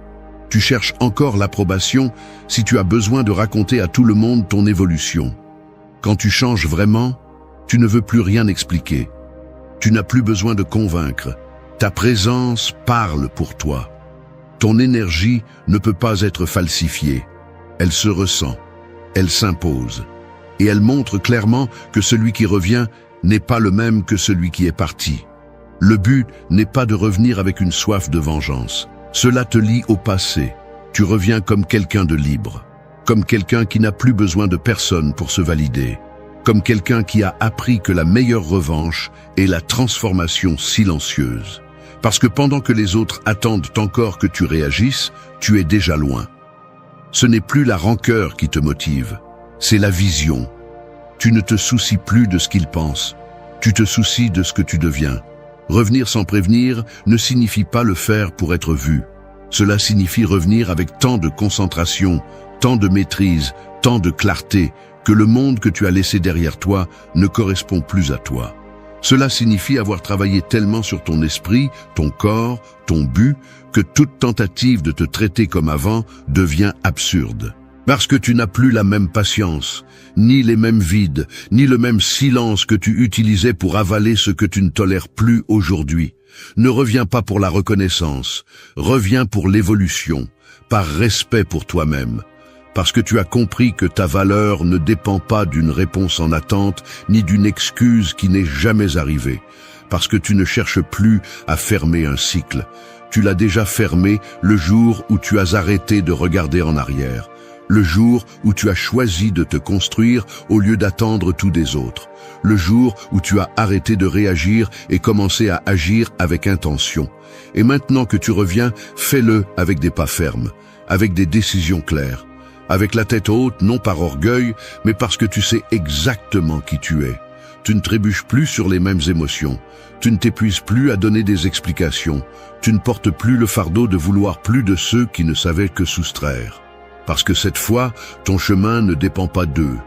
Tu cherches encore l'approbation si tu as besoin de raconter à tout le monde ton évolution. Quand tu changes vraiment, tu ne veux plus rien expliquer. Tu n'as plus besoin de convaincre. Ta présence parle pour toi. Ton énergie ne peut pas être falsifiée. Elle se ressent, elle s'impose. Et elle montre clairement que celui qui revient n'est pas le même que celui qui est parti. Le but n'est pas de revenir avec une soif de vengeance. Cela te lie au passé. Tu reviens comme quelqu'un de libre, comme quelqu'un qui n'a plus besoin de personne pour se valider, comme quelqu'un qui a appris que la meilleure revanche est la transformation silencieuse. Parce que pendant que les autres attendent encore que tu réagisses, tu es déjà loin. Ce n'est plus la rancœur qui te motive, c'est la vision. Tu ne te soucies plus de ce qu'ils pensent, tu te soucies de ce que tu deviens. Revenir sans prévenir ne signifie pas le faire pour être vu. Cela signifie revenir avec tant de concentration, tant de maîtrise, tant de clarté, que le monde que tu as laissé derrière toi ne correspond plus à toi. Cela signifie avoir travaillé tellement sur ton esprit, ton corps, ton but, que toute tentative de te traiter comme avant devient absurde. Parce que tu n'as plus la même patience, ni les mêmes vides, ni le même silence que tu utilisais pour avaler ce que tu ne tolères plus aujourd'hui. Ne reviens pas pour la reconnaissance, reviens pour l'évolution, par respect pour toi-même. Parce que tu as compris que ta valeur ne dépend pas d'une réponse en attente, ni d'une excuse qui n'est jamais arrivée. Parce que tu ne cherches plus à fermer un cycle. Tu l'as déjà fermé le jour où tu as arrêté de regarder en arrière. Le jour où tu as choisi de te construire au lieu d'attendre tout des autres. Le jour où tu as arrêté de réagir et commencé à agir avec intention. Et maintenant que tu reviens, fais-le avec des pas fermes, avec des décisions claires. Avec la tête haute, non par orgueil, mais parce que tu sais exactement qui tu es. Tu ne trébuches plus sur les mêmes émotions. Tu ne t'épuises plus à donner des explications. Tu ne portes plus le fardeau de vouloir plus de ceux qui ne savaient que soustraire. Parce que cette fois, ton chemin ne dépend pas d'eux.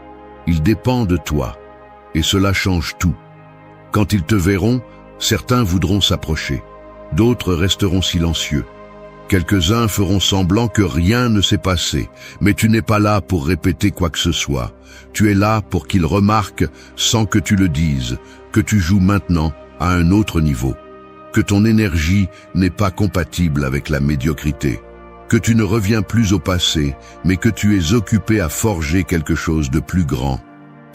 Il dépend de toi. Et cela change tout. Quand ils te verront, certains voudront s'approcher. D'autres resteront silencieux. Quelques-uns feront semblant que rien ne s'est passé, mais tu n'es pas là pour répéter quoi que ce soit. Tu es là pour qu'ils remarquent, sans que tu le dises, que tu joues maintenant à un autre niveau, que ton énergie n'est pas compatible avec la médiocrité, que tu ne reviens plus au passé, mais que tu es occupé à forger quelque chose de plus grand,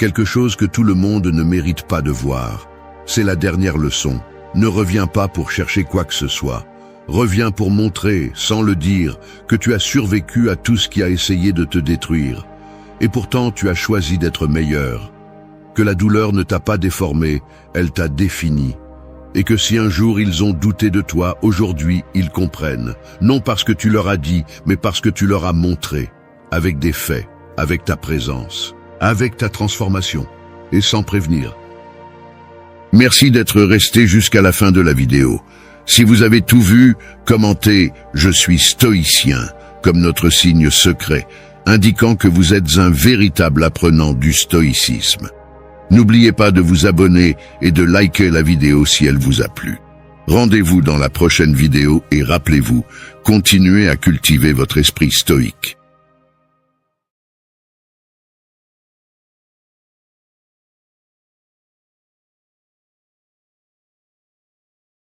quelque chose que tout le monde ne mérite pas de voir. C'est la dernière leçon. Ne reviens pas pour chercher quoi que ce soit. Reviens pour montrer, sans le dire, que tu as survécu à tout ce qui a essayé de te détruire. Et pourtant, tu as choisi d'être meilleur. Que la douleur ne t'a pas déformé, elle t'a défini. Et que si un jour ils ont douté de toi, aujourd'hui ils comprennent. Non parce que tu leur as dit, mais parce que tu leur as montré. Avec des faits, avec ta présence, avec ta transformation. Et sans prévenir. Merci d'être resté jusqu'à la fin de la vidéo. Si vous avez tout vu, commentez « Je suis stoïcien » comme notre signe secret, indiquant que vous êtes un véritable apprenant du stoïcisme. N'oubliez pas de vous abonner et de liker la vidéo si elle vous a plu. Rendez-vous dans la prochaine vidéo et rappelez-vous, continuez à cultiver votre esprit stoïque.